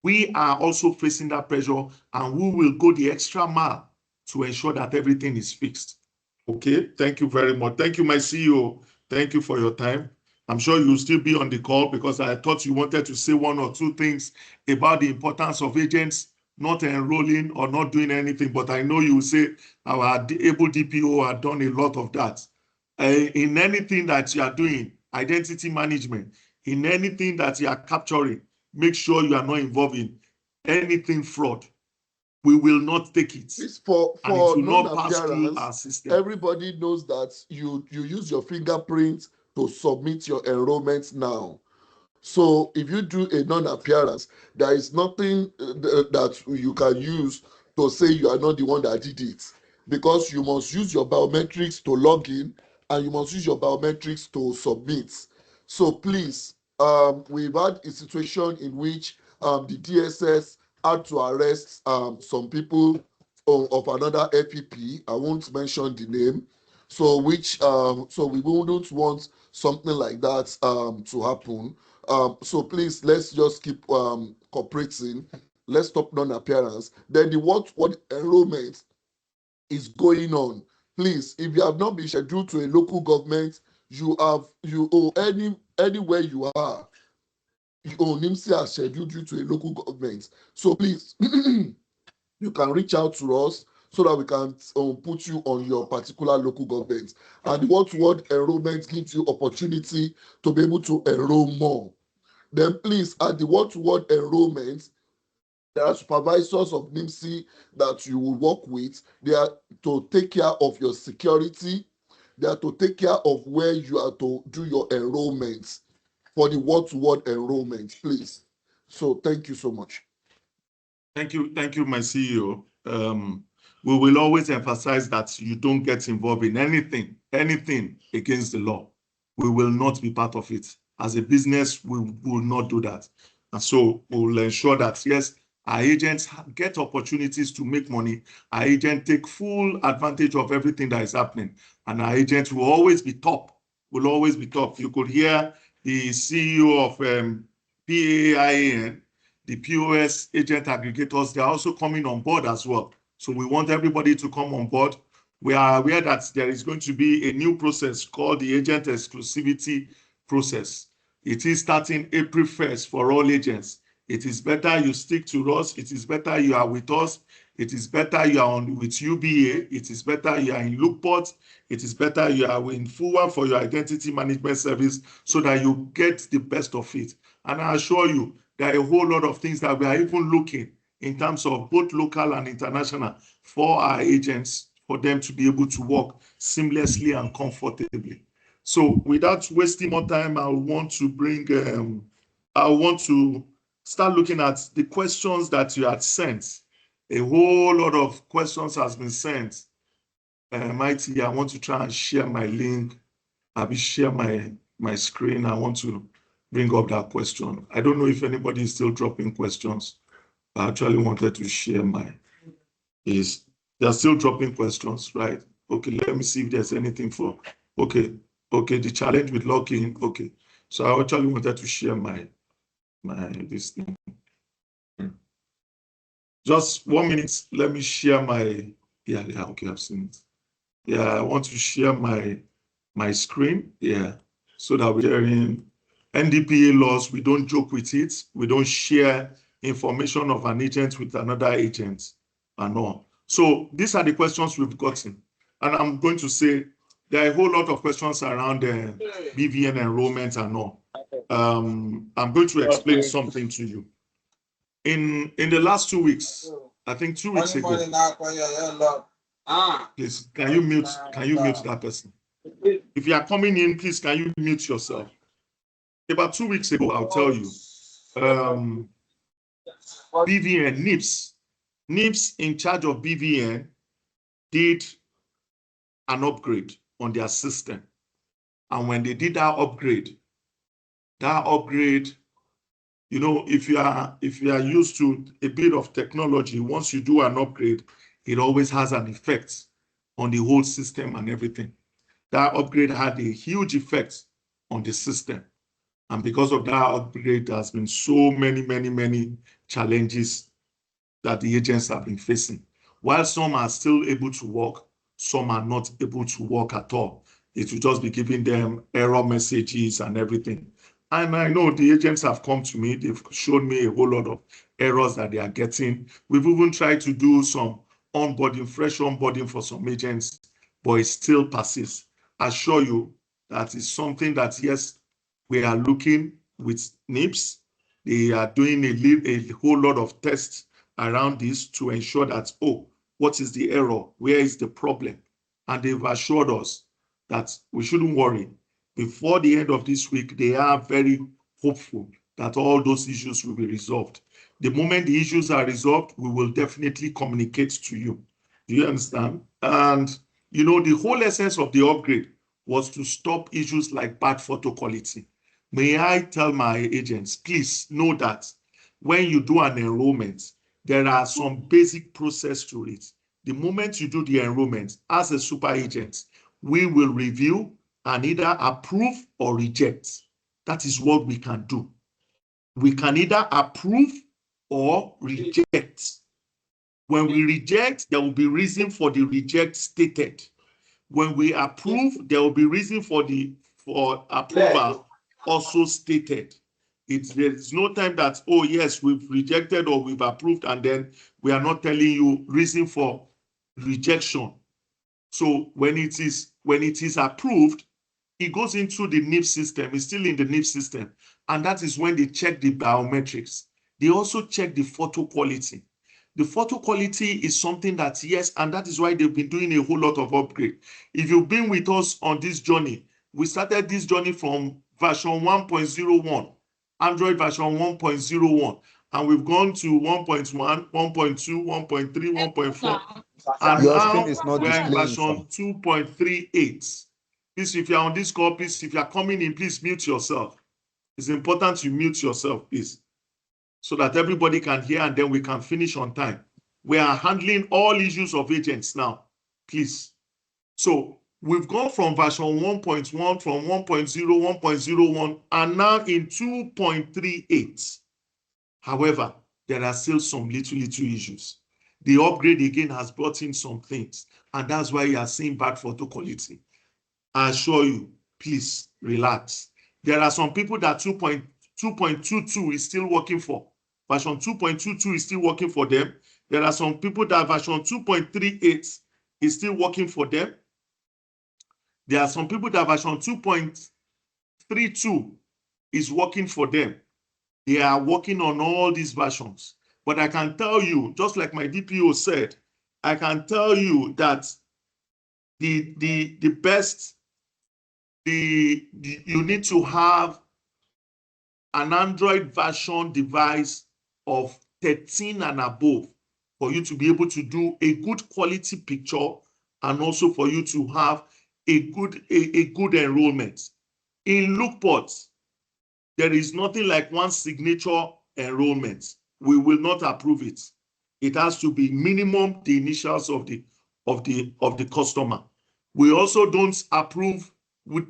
We are also facing that pressure, and we will go the extra mile to ensure that everything is fixed. Okay, thank you very much. Thank you, my CEO. Thank you for your time. I'm sure you'll still be on the call because I thought you wanted to say one or two things about the importance of agents not enrolling or not doing anything, but I know you will say our able DPO have done a lot of that. In anything that you are doing, identity management, in anything that you are capturing, make sure you are not involved in anything fraud. We will not take it. For non-appearance, everybody knows that you use your fingerprint to submit your enrollment now. So if you do a non-appearance, there is nothing that you can use to say you are not the one that did it, because you must use your biometrics to log in and you must use your biometrics to submit. So please, we've had a situation in which the DSS had to arrest some people of another FPP. I won't mention the name. So so we wouldn't want something like that to happen. So please, let's just keep cooperating. Let's stop non-appearance. Then the what enrollment is going on. Please, if you have not been scheduled to a local government, you owe anywhere you are. NIMSI has scheduled you to a local government. So please, you can reach out to us so that we can put you on your particular local government. And what word enrollment gives you opportunity to be able to enroll more. Then please, at the what word enrollment, there are supervisors of NIMSI that you will work with. They are to take care of your security. They are to take care of where you are to do your enrollments for the word-to-word enrollment, please. So thank you so much. Thank you, my CEO. We will always emphasize that you don't get involved in anything against the law. We will not be part of it. As a business, we will not do that. And so we will ensure that, yes, our agents get opportunities to make money. Our agents take full advantage of everything that is happening. And our agents will always be top, You could hear the CEO of PAIAN, the POS agent aggregators, they're also coming on board as well. So we want everybody to come on board. We are aware that there is going to be a new process called the agent exclusivity process. It is starting April 1st for all agents. It is better you stick to us. It is better you are with us. It is better you are with UBA. It is better you are in Lukeport. It is better you are in Fuwa for your identity management service so that you get the best of it. And I assure you, there are a whole lot of things that we are even looking in terms of both local and international for our agents, for them to be able to work seamlessly and comfortably. So without wasting more time, I want to start looking at the questions that you had sent. A whole lot of questions has been sent. Mighty, I want to try and share my link. I'll share my screen. I want to bring up that question. I don't know if anybody is still dropping questions. I actually wanted to share they're still dropping questions, right? Okay, let me see if there's anything for, okay, the challenge with locking, okay. So I actually wanted to share this thing. Just 1 minute, let me share yeah, okay, I've seen it. Yeah, I want to share my screen, yeah, so that we're sharing NDPA laws. We don't joke with it. We don't share information of an agent with another agent and all. So these are the questions we've gotten. And I'm going to say there are a whole lot of questions around BVN enrollment and all. I'm going to explain something to you. In the last 2 weeks, I think 2 weeks ago, please, can you mute that person? If you are coming in, please, can you mute yourself? About 2 weeks ago, I'll tell you, BVN, NIPS in charge of BVN did an upgrade on their system. And when they did that upgrade, you know, if you are used to a bit of technology, once you do an upgrade, it always has an effect on the whole system and everything. That upgrade had a huge effect on the system. And because of that upgrade, there's been so many challenges that the agents have been facing. While some are still able to work, some are not able to work at all. It will just be giving them error messages and everything. And I know the agents have come to me. They've shown me a whole lot of errors that they are getting. We've even tried to do some onboarding, fresh onboarding for some agents, but it still persists. I assure you that is something that, yes, we are looking with NIPS. They are doing a whole lot of tests around this to ensure that, oh, what is the error? Where is the problem? And they've assured us that we shouldn't worry. Before the end of this week, they are very hopeful that all those issues will be resolved. The moment the issues are resolved, we will definitely communicate to you. Do you understand? And, you know, the whole essence of the upgrade was to stop issues like bad photo quality. May I tell my agents, please know that when you do an enrollment, there are some basic process to it. The moment you do the enrollment as a super agent, we will review and either approve or reject. That is what we can do. We can either approve or reject. When we reject, there will be reason for the reject stated. When we approve, there will be reason for approval also stated. There's no time that, oh yes, we've rejected or we've approved, and then we are not telling you reason for rejection. So when it is approved, it goes into the NIF system. It's still in the NIF system, and that is when they check the biometrics. They also check the photo quality. The photo quality is something that, yes, and that is why they've been doing a whole lot of upgrade. If you've been with us on this journey, we started this journey from version 1.01, Android version 1.01, and we've gone to 1.1, 1.2, 1.3, 1.4, and Your now screen is not we're in displaying, sir. version 2.38. Please, if you're on this call, please, if you're coming in, please mute yourself. It's important you mute yourself, please, so that everybody can hear and then we can finish on time. We are handling all issues of agents now, please. So we've gone from version 1.1, from 1.0, 1.01, and now in 2.38. However, there are still some little issues. The upgrade again has brought in some things, and that's why you are seeing bad photo quality. I assure you, please relax. There are some people that 2.22 is still working for. Version 2.22 is still working for them. There are some people that version 2.38 is still working for them. There are some people that version 2.32 is working for them. They are working on all these versions. But I can tell you, just like my DPO said, I can tell you that the best, you need to have an Android version device of 13 and above for you to be able to do a good quality picture, and also for you to have a good enrollment. In Lukeport, there is nothing like one signature enrollment. We will not approve it. It has to be minimum the initials of the customer. We also don't approve.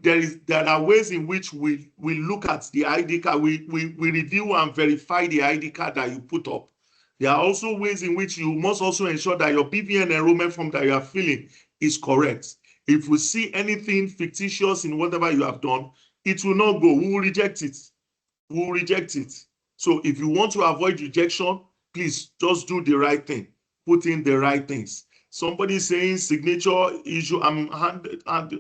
There are ways in which we look at the ID card. We review and verify the ID card that you put up. There are also ways in which you must also ensure that your BVN enrollment form that you are filling is correct. If we see anything fictitious in whatever you have done, it will not go. We will reject it. We will reject it. So if you want to avoid rejection, please just do the right thing. Put in the right things. Somebody saying signature issue. I'm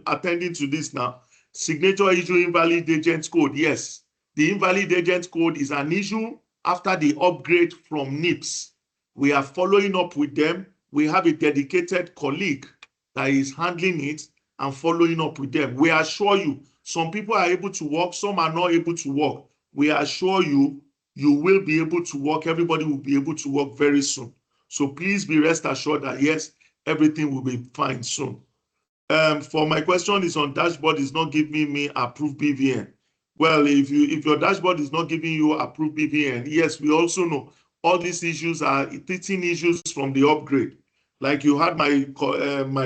attending to this now. Signature issue invalid agent code. Yes, the invalid agent code is an issue after the upgrade from NIPS. We are following up with them. We have a dedicated colleague that is handling it and following up with them. We assure you, some people are able to work, some are not able to work. We assure you, you will be able to work. Everybody will be able to work very soon. So please be rest assured that yes, everything will be fine soon. For my question is on dashboard is not giving me approved BVN. Well, if your dashboard is not giving you approved BVN, yes, we also know all these issues are teaching issues from the upgrade. Like you had my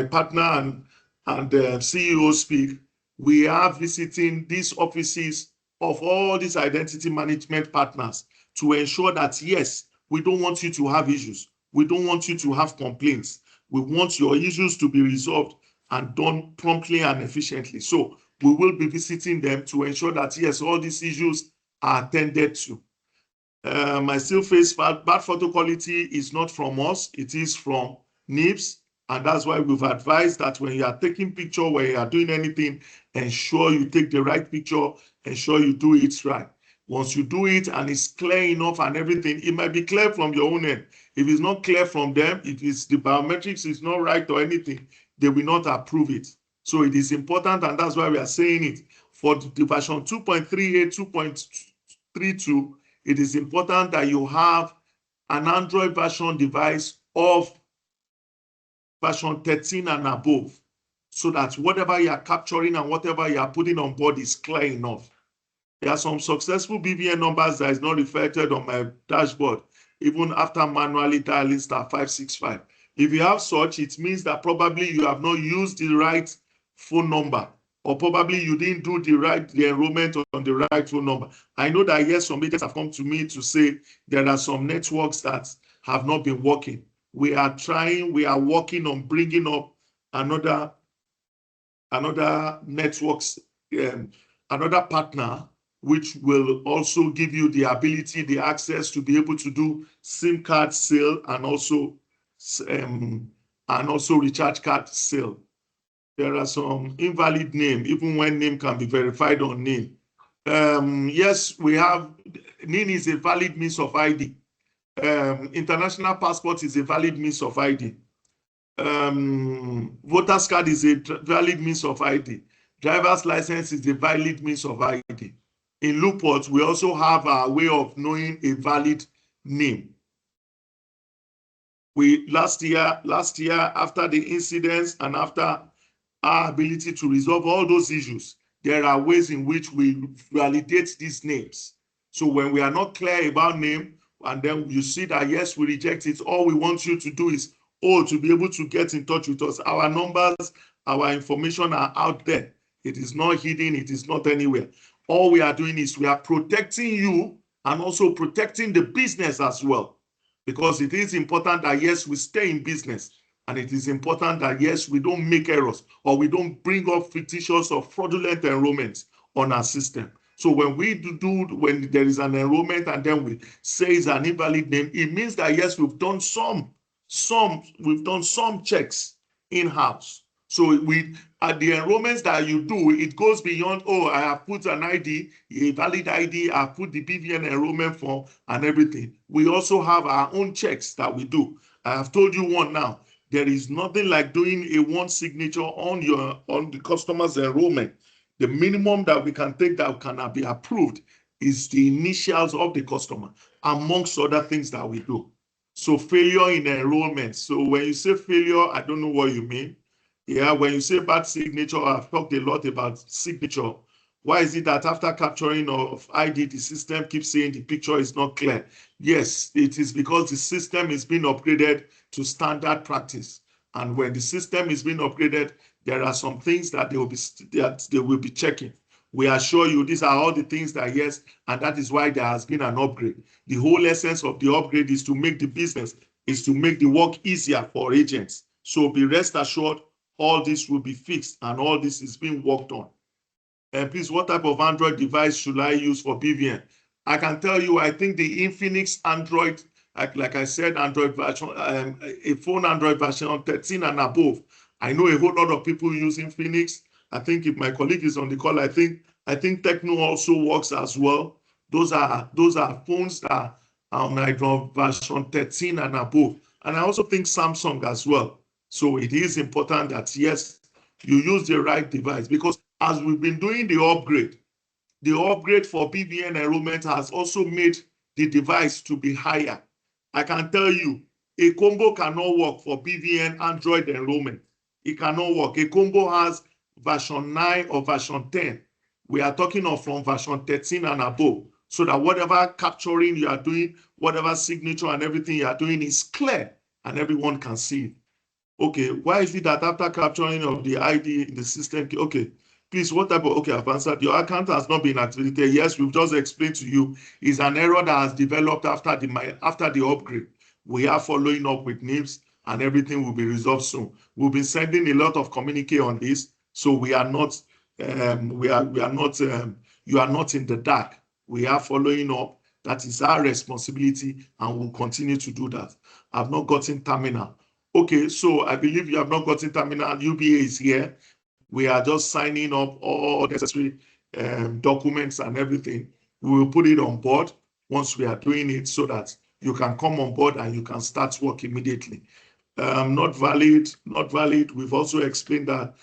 partner and CEO speak. We are visiting these offices of all these identity management partners to ensure that yes, we don't want you to have issues. We don't want you to have complaints. We want your issues to be resolved and done promptly and efficiently. So we will be visiting them to ensure that yes, all these issues are attended to. I still face bad photo quality is not from us, it is from NIPS, and that's why we've advised that when you are taking picture, when you are doing anything, ensure you take the right picture, ensure you do it right. Once you do it and it's clear enough and everything, it might be clear from your own end. If it's not clear from them, if it's the biometrics is not right or anything, they will not approve it. So it is important, and that's why we are saying it. For the version 2.38, 2.32, it is important that you have an Android version device of version 13 and above, so that whatever you are capturing and whatever you are putting on board is clear enough. There are some successful BVN numbers that is not reflected on my dashboard, even after manually dialing *565. If you have such, it means that probably you have not used the right phone number, or probably you didn't do the enrollment on the right phone number. I know that yes, some agents have come to me to say there are some networks that have not been working. We are working on bringing up another networks, another partner, which will also give you the ability, the access to be able to do SIM card sale and also recharge card sale. There are some invalid name, even when name can be verified on name. Yes, we have, NIN is a valid means of ID. International passport is a valid means of ID. Voter's card is a valid means of ID. Driver's license is a valid means of ID. In Lukeport, we also have a way of knowing a valid name. Last year, after the incidents and after our ability to resolve all those issues, there are ways in which we validate these names. So when we are not clear about name, and then you see that, yes, we reject it, all we want you to do is, to be able to get in touch with us. Our numbers, our information are out there. It is not hidden. It is not anywhere. All we are doing is we are protecting you and also protecting the business as well. Because it is important that, yes, we stay in business. And it is important that, yes, we don't make errors or we don't bring up fictitious or fraudulent enrollments on our system. So when when there is an enrollment and then we say it's an invalid name, it means that, yes, we've done some checks in-house. So at the enrollments that you do, it goes beyond, I have put an ID, a valid ID, I have put the BVN enrollment form and everything. We also have our own checks that we do. I have told you one now. There is nothing like doing a one signature on the customer's enrollment. The minimum that we can take that can be approved is the initials of the customer, amongst other things that we do. So failure in enrollment. So when you say failure, I don't know what you mean. Yeah, when you say bad signature, I've talked a lot about signature. Why is it that after capturing of ID, the system keeps saying the picture is not clear? Yes, it is because the system is being upgraded to standard practice. And when the system is being upgraded, there are some things that they will be checking. We assure you these are all the things that, yes, and that is why there has been an upgrade. The whole essence of the upgrade is to make the business, is to make the work easier for agents. So be rest assured, all this will be fixed and all this is being worked on. And please, what type of Android device should I use for BVN? I can tell you, I think the Infinix Android, like I said, Android version, a phone Android version 13 and above. I know a whole lot of people use Infinix. I think if my colleague is on the call, I think Techno also works as well. Those are phones that are on Android version 13 and above. And I also think Samsung as well. So it is important that, yes, you use the right device, because as we've been doing the upgrade for BVN enrollment has also made the device to be higher. I can tell you, a combo cannot work for BVN Android enrollment. It cannot work. A combo has version 9 or version 10. We are talking of from version 13 and above, so that whatever capturing you are doing, whatever signature and everything you are doing is clear and everyone can see it. Okay, why is it that after capturing of the ID in the system, okay, please, what type of, okay, I've answered. Your account has not been activated. Yes, we've just explained to you, is an error that has developed after the upgrade. We are following up with NIPS and everything will be resolved soon. We've been sending a lot of communique on this, so we are not, you are not in the dark. We are following up. That is our responsibility and we'll continue to do that. I've not gotten terminal. Okay, so I believe you have not gotten terminal. UBA is here. We are just signing up all necessary documents and everything. We will put it on board once we are doing it so that you can come on board and you can start work immediately. Not valid. We've also explained that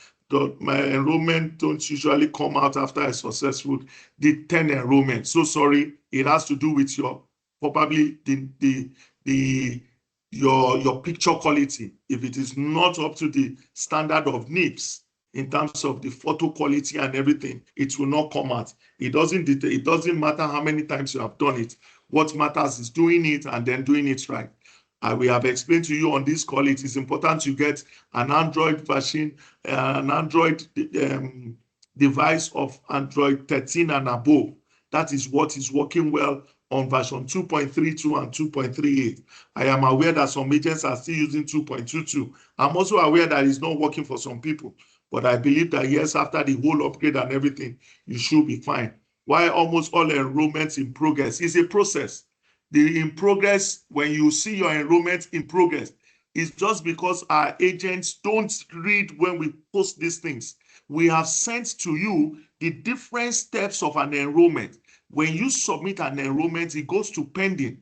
my enrollment don't usually come out after I successful did 10 enrollment. So sorry, it has to do with your probably your picture quality. If it is not up to the standard of NIPS, in terms of the photo quality and everything, it will not come out. It doesn't matter how many times you have done it. What matters is doing it and then doing it right. We have explained to you on this call, it is important to get an Android version, an Android device of Android 13 and above. That is what is working well on version 2.32 and 2.38. I am aware that some agents are still using 2.22. I'm also aware that it's not working for some people, but I believe that yes, after the whole upgrade and everything, you should be fine. Why almost all enrollments in progress is a process. The in progress, when you see your enrollment in progress, is just because our agents don't read when we post these things. We have sent to you the different steps of an enrollment. When you submit an enrollment, it goes to pending.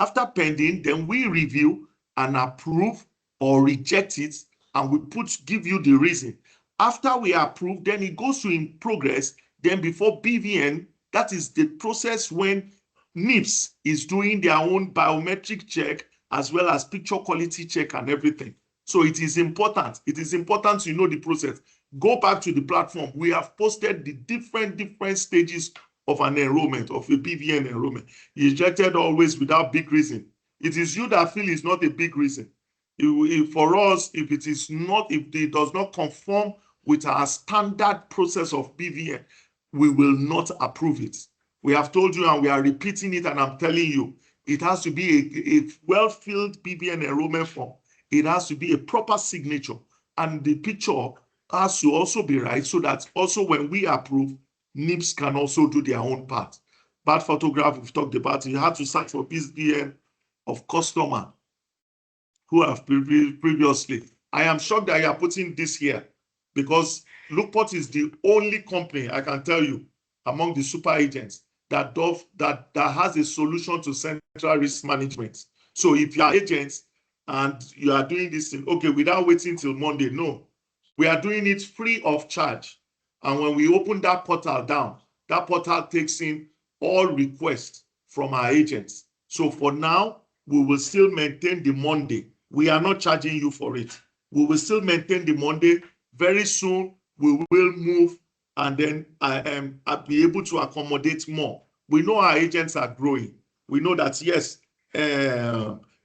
After pending, then we review and approve or reject it, and we give you the reason. After we approve, then it goes to in progress. Then before BVN, that is the process when NIPS is doing their own biometric check as well as picture quality check and everything. So it is important. It is important to know the process. Go back to the platform. We have posted the different stages of an enrollment, of a BVN enrollment. Rejected always without big reason. It is you that feel it's not a big reason. For us, if it does not conform with our standard process of BVN, we will not approve it. We have told you and we are repeating it, and I'm telling you, it has to be a well-filled BVN enrollment form. It has to be a proper signature, and the picture has to also be right so that also when we approve, NIPS can also do their own part. Bad photograph, we've talked about it. You have to search for BVN of customer who have previously. I am shocked that you are putting this here because Lukeport is the only company, I can tell you, among the super agents that has a solution to central risk management. So if you are agents and you are doing this thing, okay, without waiting till Monday, no. We are doing it free of charge. And when we open that portal down, that portal takes in all requests from our agents. So for now, we will still maintain the Monday. We are not charging you for it. We will still maintain the Monday. Very soon, we will move and then I'll be able to accommodate more. We know our agents are growing. We know that, yes,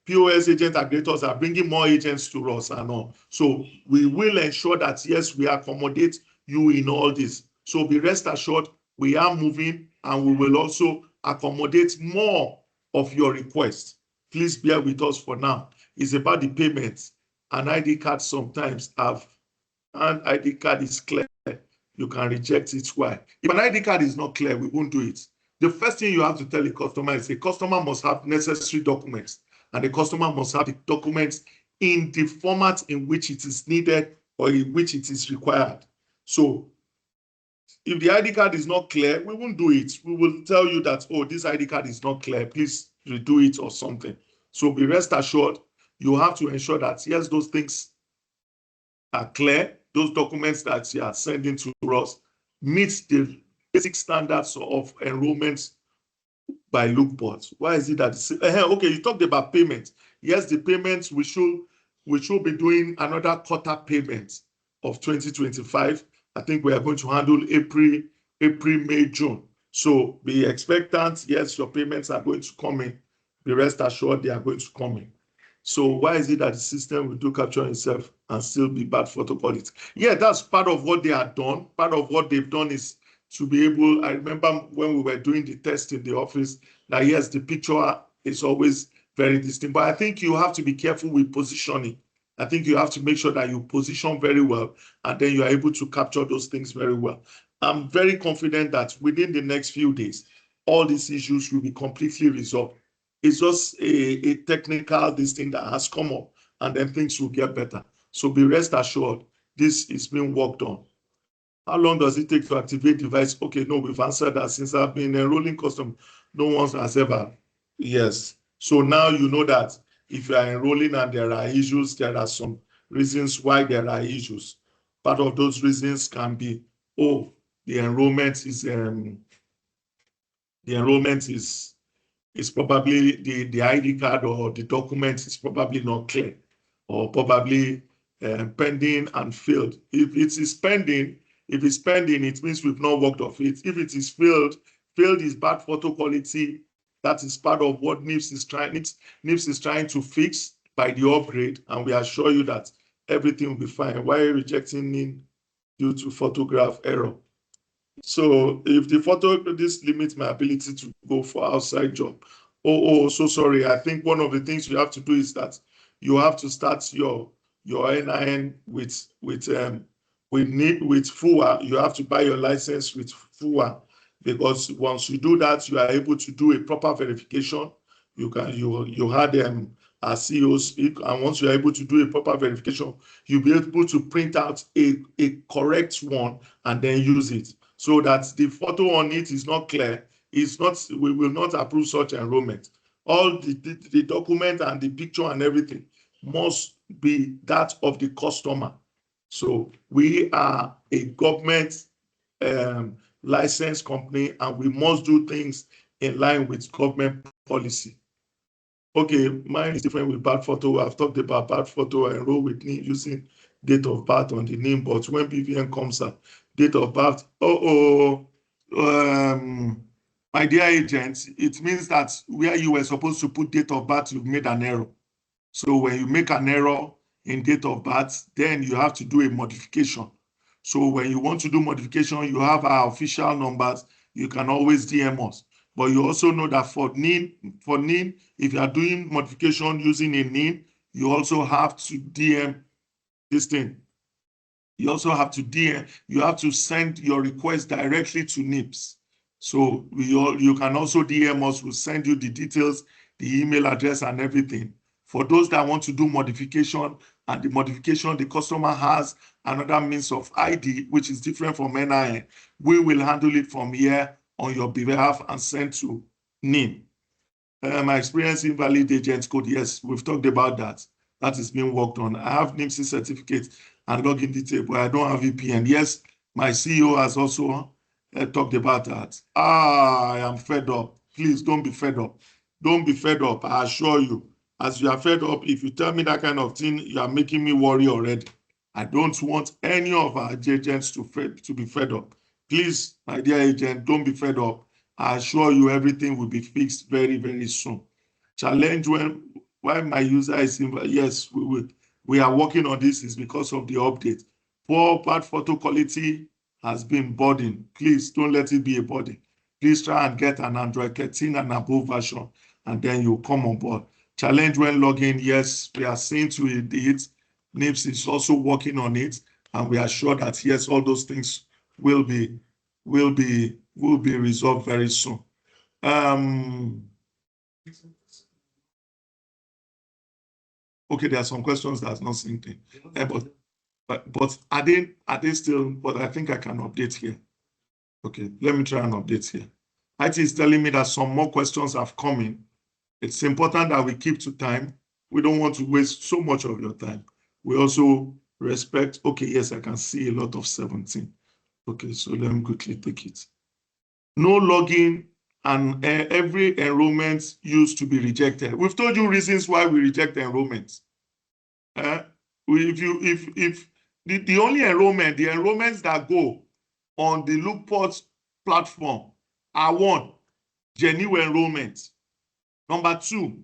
POS agent aggregators are bringing more agents to us and all. So we will ensure that, yes, we accommodate you in all this. So be rest assured, we are moving and we will also accommodate more of your requests. Please bear with us for now. It's about the payments. An ID card sometimes an ID card is clear. You can reject it. Why? If an ID card is not clear, we won't do it. The first thing you have to tell a customer is the customer must have necessary documents, and the customer must have the documents in the format in which it is needed or in which it is required. So if the ID card is not clear, we won't do it. We will tell you that, oh, this ID card is not clear, please redo it or something. So be rest assured, you have to ensure that, yes, those things are clear. Those documents that you are sending to us meet the basic standards of enrollment by Lukeport. Why is it that? Okay, you talked about payment. Yes, the payments we should be doing another quarter payment of 2025. I think we are going to handle April, May, June. So be expectant. Yes, your payments are going to come in. Be rest assured they are going to come in. So why is it that the system will do capture itself and still be bad photo quality? Yeah, that's part of what they have done. Part of what they've done is to be able, I remember when we were doing the test in the office, that yes, the picture is always very distinct. But I think you have to be careful with positioning. I think you have to make sure that you position very well, and then you are able to capture those things very well. I'm very confident that within the next few days, all these issues will be completely resolved. It's just a technical thing that has come up, and then things will get better. So be rest assured, this is being worked on. How long does it take to activate device? Okay, no, we've answered that. Since I've been enrolling custom, no one has ever. Yes. So now you know that if you are enrolling and there are issues, there are some reasons why there are issues. Part of those reasons can be, oh, the enrollment is probably the ID card or the document is probably not clear, or probably pending and failed. If it is pending, it means we've not worked off it. If it is failed is bad photo quality. That is part of what NIPS is trying to fix by the upgrade, and we assure you that everything will be fine. Why rejecting NIN due to photograph error? So if the photo, this limits my ability to go for outside job. So sorry. I think one of the things you have to do is that you have to start your NIN with FUA. You have to buy your license with FUA, because once you do that, you are able to do a proper verification. You had our CEO speak, and once you are able to do a proper verification, you'll be able to print out a correct one and then use it, so that the photo on it is not clear. We will not approve such enrollment. All the document and the picture and everything must be that of the customer. So we are a government license company, and we must do things in line with government policy. Okay, mine is different with bad photo. I've talked about bad photo. I enroll with NIM using date of birth on the name, but when BVN comes out, date of birth, my dear agent, it means that where you were supposed to put date of birth, you've made an error. So when you make an error in date of birth, then you have to do a modification. So when you want to do modification, you have our official numbers. You can always DM us. But you also know that for NIN, if you are doing modification using a NIN, you also have to DM this thing. You also have to DM, you have to send your request directly to NIPS. So you can also DM us, we'll send you the details, the email address and everything. For those that want to do modification, and the modification the customer has another means of ID, which is different from NIN, we will handle it from here on your behalf and send to NIN. My experience invalid agent code, yes, we've talked about that. That is being worked on. I have NIMC certificate and login detail, but I don't have VPN. Yes, my CEO has also talked about that. I am fed up. Please don't be fed up. Don't be fed up. I assure you, as you are fed up, if you tell me that kind of thing, you are making me worry already. I don't want any of our agents to be fed up. Please, my dear agent, don't be fed up. I assure you everything will be fixed very, very soon. Challenge why my user is yes, we are working on this is because of the update. Poor bad photo quality has been burden. Please don't let it be a burden. Please try and get an Android 13 and above version, and then you come on board. Challenge when logging, yes, we are seeing to it. NIPS is also working on it, and we are sure that yes, all those things will be resolved very soon. Okay, there are some questions that's not synced in, but are they still? But I think I can update here. Okay, let me try and update here. IT is telling me that some more questions have come in. It's important that we keep to time. We don't want to waste so much of your time. We also respect. Okay, yes, I can see a lot of 17. Okay, so let me quickly take it. No login and every enrollment used to be rejected. We've told you reasons why we reject enrollments. The only enrollment, the enrollments that go on the Lukeport platform are one, genuine enrollment. Number two,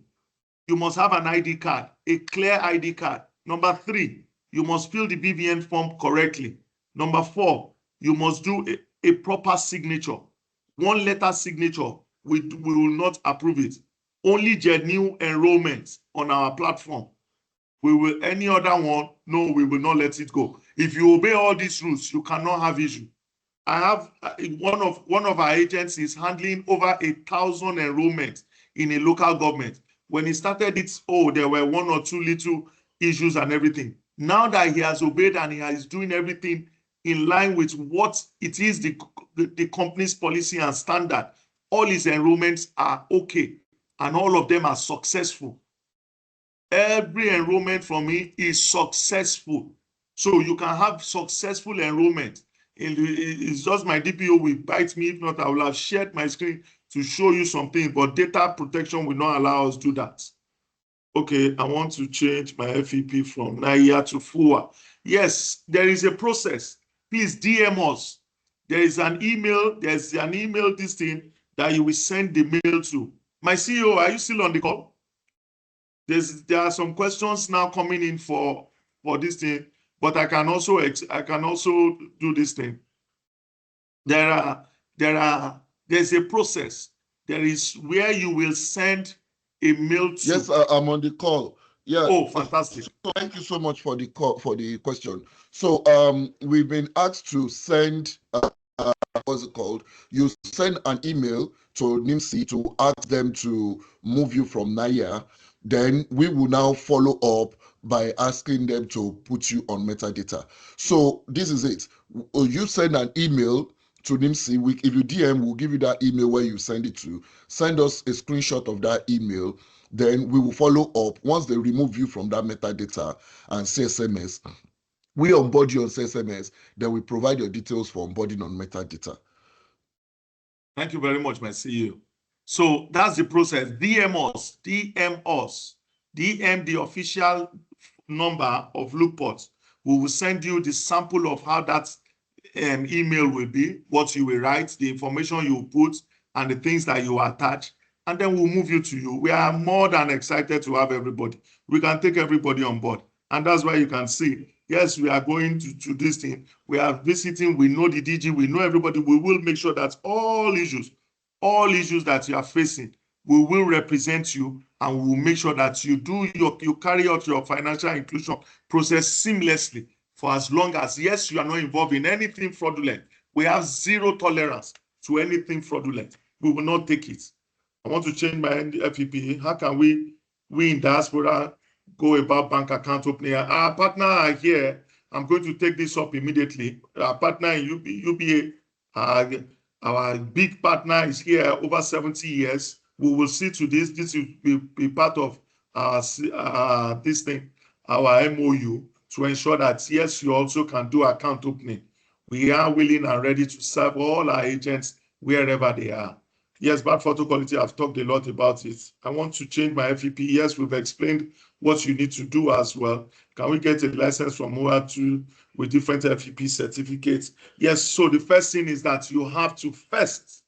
you must have an ID card, a clear ID card. Number three, you must fill the BVN form correctly. Number four, you must do a proper signature. One letter signature, we will not approve it. Only genuine enrollment on our platform. Any other one, no, we will not let it go. If you obey all these rules, you cannot have issue. I have one of our agents is handling over 1,000 enrollments in a local government. When he started it, there were one or two little issues and everything. Now that he has obeyed and he is doing everything in line with what it is the company's policy and standard, all his enrollments are okay and all of them are successful. Every enrollment from me is successful. So you can have successful enrollment. It's just my DPO will bite me. If not, I will have shared my screen to show you something, but data protection will not allow us to do that. okay, I want to change my FEP from Naya to FUA. Yes, there is a process. Please DM us. There's an email this thing that you will send the mail to. My CEO, are you still on the call? There are some questions now coming in for this thing, but I can also do this thing. There's a process. There is where you will send a mail to. Yes, I'm on the call. Yeah. Oh, fantastic. So thank you so much for the call, for the question. So we've been asked to send what's it called? You send an email to NIMSI to ask them to move you from Naya. Then we will now follow up by asking them to put you on metadata. So this is it. You send an email to NIMSI. If you DM, we'll give you that email where you send it to. Send us a screenshot of that email. Then we will follow up. Once they remove you from that metadata and CSMS, we onboard you on CSMS, then we provide your details for onboarding on metadata. Thank you very much, my CEO. So that's the process. DM us, DM the official number of Lukeport. We will send you the sample of how that email will be, what you will write, the information you put, and the things that you attach, and then we'll move you to you. We are more than excited to have everybody. We can take everybody on board. And that's why you can see, yes, we are going to this thing. We are visiting, we know the DG, we know everybody. We will make sure that all issues that you are facing, we will represent you, and we will make sure that you carry out your financial inclusion process seamlessly for as long as, yes, you are not involved in anything fraudulent. We have zero tolerance to anything fraudulent. We will not take it. I want to change my FEP. How can we in diaspora go about bank account opening? Our partner are here. I'm going to take this up immediately. Our partner in UBA, our big partner is here over 70 years. We will see to this. This will be part of this thing, our MOU, to ensure that, yes, you also can do account opening. We are willing and ready to serve all our agents wherever they are. Yes, bad photo quality, I've talked a lot about it. I want to change my FEP. Yes, we've explained what you need to do as well. Can we get a license from OR2 with different FEP certificates? Yes, so the first thing is that you have to first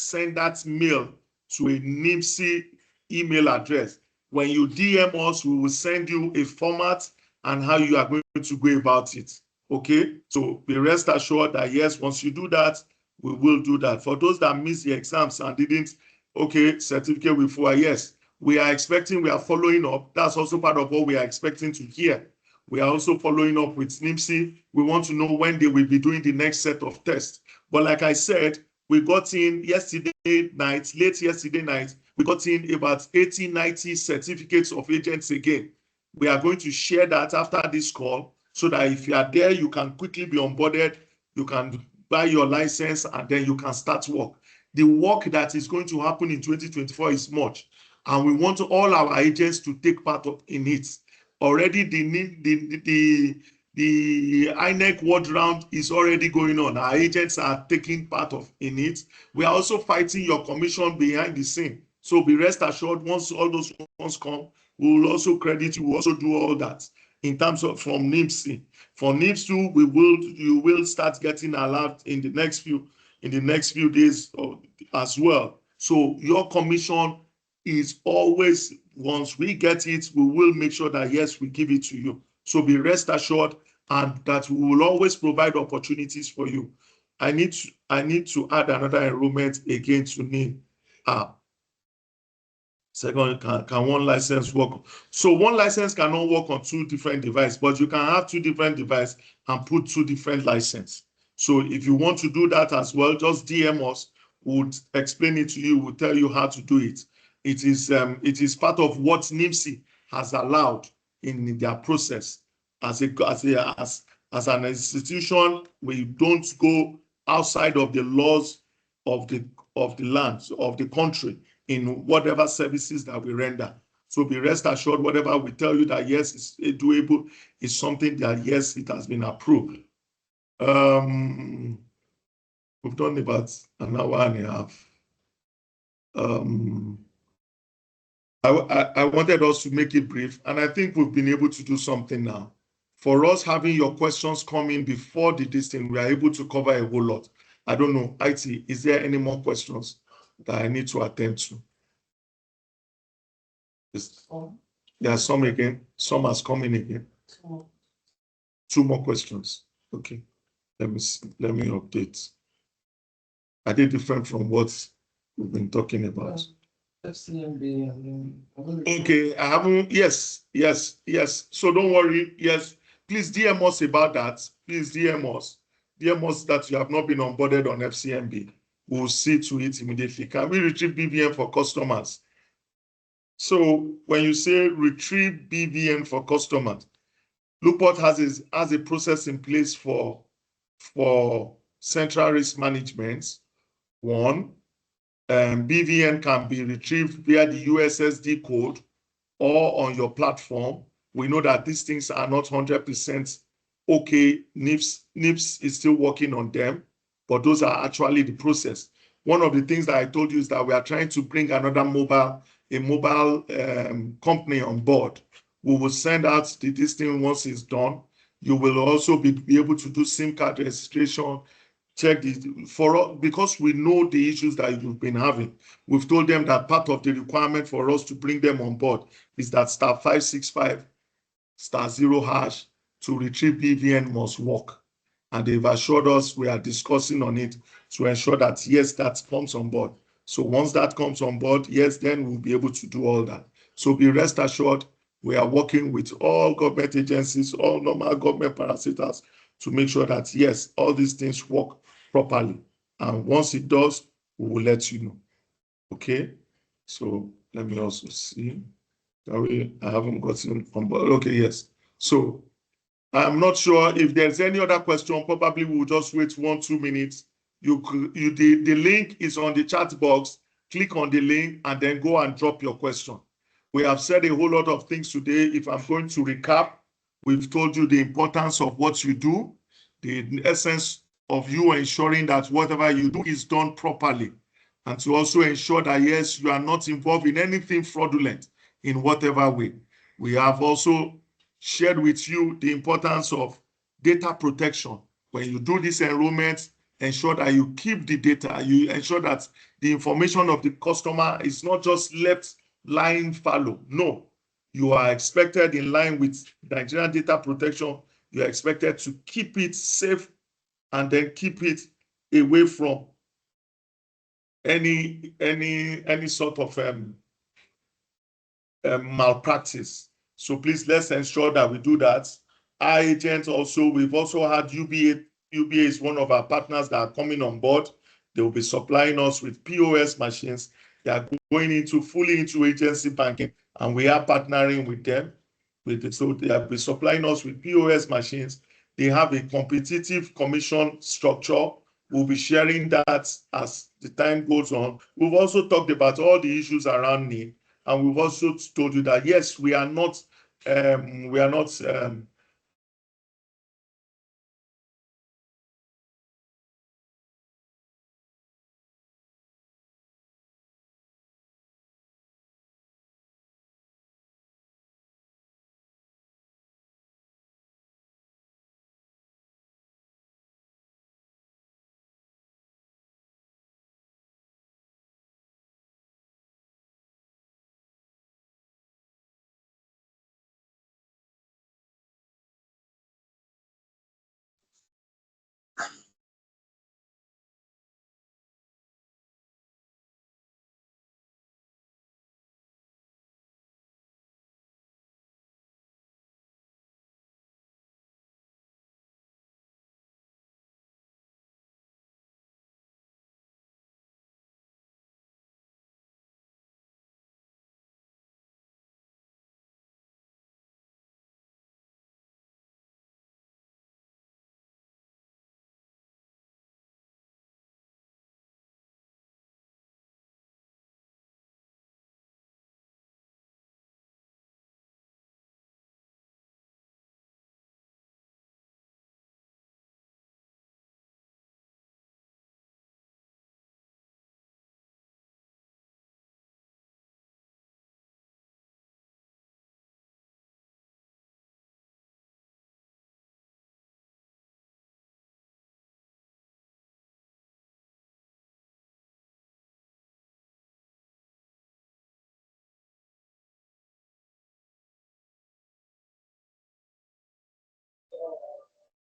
send that mail to a NIMSI email address. When you DM us, we will send you a format and how you are going to go about it. Okay, so be rest assured that, yes, once you do that, we will do that. For those that missed the exams and didn't, okay, certificate with FUA, yes, we are following up. That's also part of what we are expecting to hear. We are also following up with NIMSI. We want to know when they will be doing the next set of tests. But like I said, we got in late yesterday night, we got in about 80, 90 certificates of agents again. We are going to share that after this call so that if you are there, you can quickly be onboarded, you can buy your license, and then you can start work. The work that is going to happen in 2024 is much, and we want all our agents to take part in it. Already the INEC World Round is already going on. Our agents are taking part in it. We are also fighting your commission behind the scene. So be rest assured, once all those ones come, we will also credit you, we will also do all that in terms of from NIMSI. For NIMS2, you will start getting alert in the next few days as well. So your commission is always, once we get it, we will make sure that, yes, we give it to you. So be rest assured, and that we will always provide opportunities for you. I need to add another enrollment again to NIM. Second, can one license work? So one license cannot work on two different devices, but you can have two different devices and put two different licenses. So if you want to do that as well, just DM us. We'll explain it to you. We'll tell you how to do it. It is part of what NIMSI has allowed in their process. As an institution, we don't go outside of the laws of the land, of the country, in whatever services that we render. So be rest assured, whatever we tell you that, yes, it's doable, is something that, yes, it has been approved. We've done about an hour and a half. I wanted us to make it brief, and I think we've been able to do something now. For us having your questions coming before the distance, we are able to cover a whole lot. I don't know, IT, is there any more questions that I need to attend to? There are some again, some has come in again. Two more questions. Okay, let me see. Let me update. Are they different from what we've been talking about? Okay, I haven't. Yes. So don't worry. Yes, please DM us about that. Please DM us. DM us that you have not been onboarded on FCMB. We'll see to it immediately. Can we retrieve BVN for customers? So when you say retrieve BVN for customers, Lukeport has a process in place for central risk management. One, BVN can be retrieved via the USSD code or on your platform. We know that these things are not 100% okay. NIPS is still working on them, but those are actually the process. One of the things that I told you is that we are trying to bring another mobile company on board. We will send out this thing once it's done. You will also be able to do SIM card registration, check this because we know the issues that you've been having. We've told them that part of the requirement for us to bring them on board is that *565 *0# to retrieve BVN must work. And they've assured us we are discussing on it to ensure that, yes, that comes on board. So once that comes on board, yes, then we'll be able to do all that. So be rest assured, we are working with all government agencies, all normal government parastatals to make sure that, yes, all these things work properly. And once it does, we will let you know. Okay? So let me also see. Sorry, I haven't gotten on board. Okay, yes. So I'm not sure if there's any other question. Probably we'll just wait 1-2 minutes. The link is on the chat box. Click on the link and then go and drop your question. We have said a whole lot of things today. If I'm going to recap, we've told you the importance of what you do, the essence of you ensuring that whatever you do is done properly, and to also ensure that, yes, you are not involved in anything fraudulent in whatever way. We have also shared with you the importance of data protection. When you do this enrollment, ensure that you keep the data. You ensure that the information of the customer is not just left lying fallow. No, you are expected in line with Nigerian data protection. You are expected to keep it safe and then keep it away from any sort of malpractice. So please, let's ensure that we do that. Our agents also, we've also had UBA. UBA is one of our partners that are coming on board. They will be supplying us with POS machines. They are going fully into agency banking, and we are partnering with them. So they will be supplying us with POS machines. They have a competitive commission structure. We'll be sharing that as the time goes on. We've also talked about all the issues around NIM. And we've also told you that, yes, we are not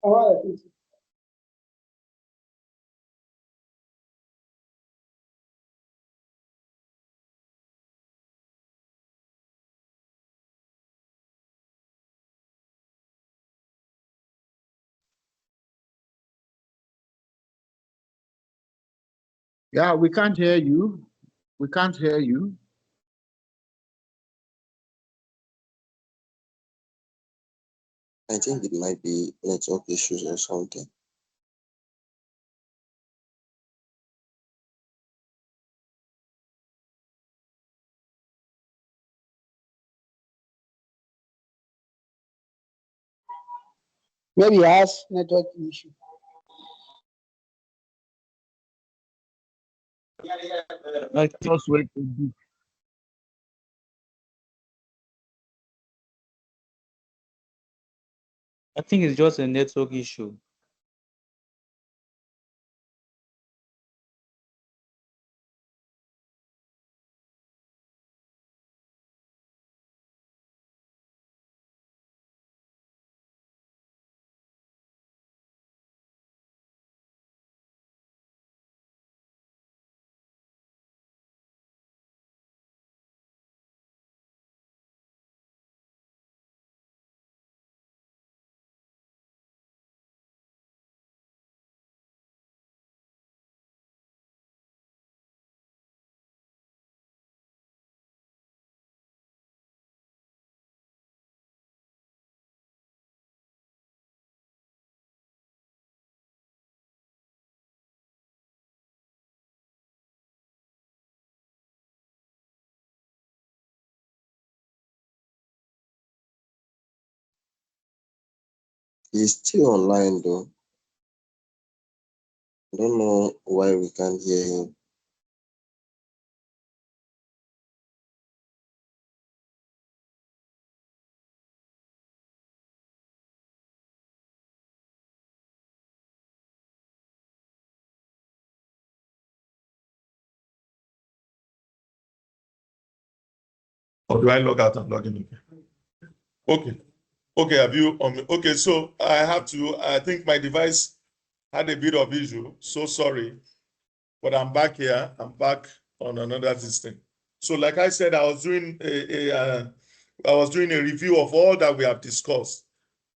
All right. Yeah, we can't hear you. We can't hear you. I think it might be network issues or something. Maybe he has network issue. Like, just wait a bit. I think it's just a network issue. He's still online though. I don't know why we can't hear him. Or do I log out and log in again? Okay. Okay, have you okay, so I think my device had a bit of issue. So sorry. But I'm back here. I'm back on another system. So like I said, I was doing a review of all that we have discussed.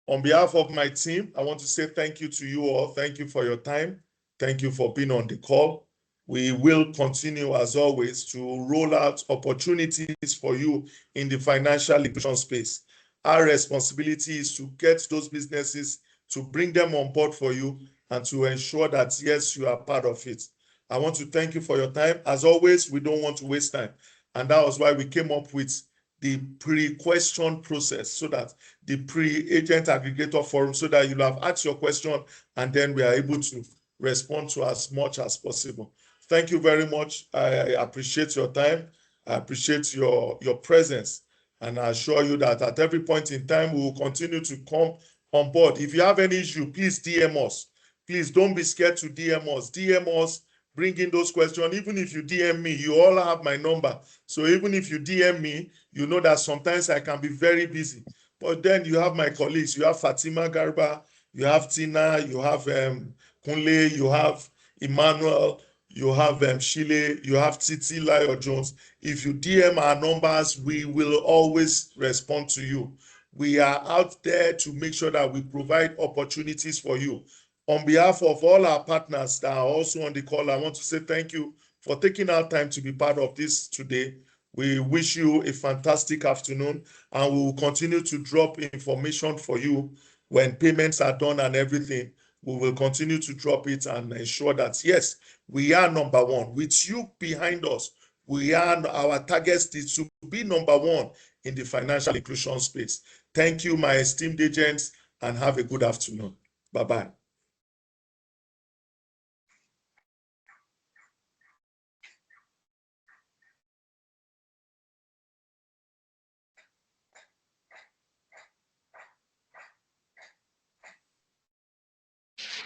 On behalf of my team, I want to say thank you to you all. Thank you for your time. Thank you for being on the call. We will continue, as always, to roll out opportunities for you in the financial inclusion space. Our responsibility is to get those businesses, to bring them on board for you, and to ensure that, yes, you are part of it. I want to thank you for your time. As always, we don't want to waste time. And that was why we came up with the pre-question process, so that the pre-agent aggregator forum, so that you'll have asked your question and then we are able to respond to as much as possible. Thank you very much. I appreciate your time. I appreciate your presence. And I assure you that at every point in time, we will continue to come on board. If you have any issue, please DM us. Please don't be scared to DM us. DM us, bring in those questions. Even if you DM me, you all have my number. So even if you DM me, you know that sometimes I can be very busy. But then you have my colleagues. You have Fatima Garba, you have Tina, you have Kunle, you have Emmanuel, you have Shile, you have Titi Layo Jones. If you DM our numbers, we will always respond to you. We are out there to make sure that we provide opportunities for you. On behalf of all our partners that are also on the call, I want to say thank you for taking our time to be part of this today. We wish you a fantastic afternoon, and we will continue to drop information for you when payments are done and everything. We will continue to drop it and ensure that, yes, we are number one. With you behind us, our target is to be number one in the financial inclusion space. Thank you, my esteemed agents, and have a good afternoon. Bye-bye.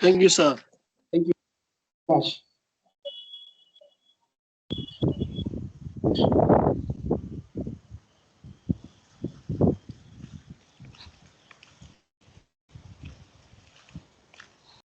Thank you, sir. Thank you very much.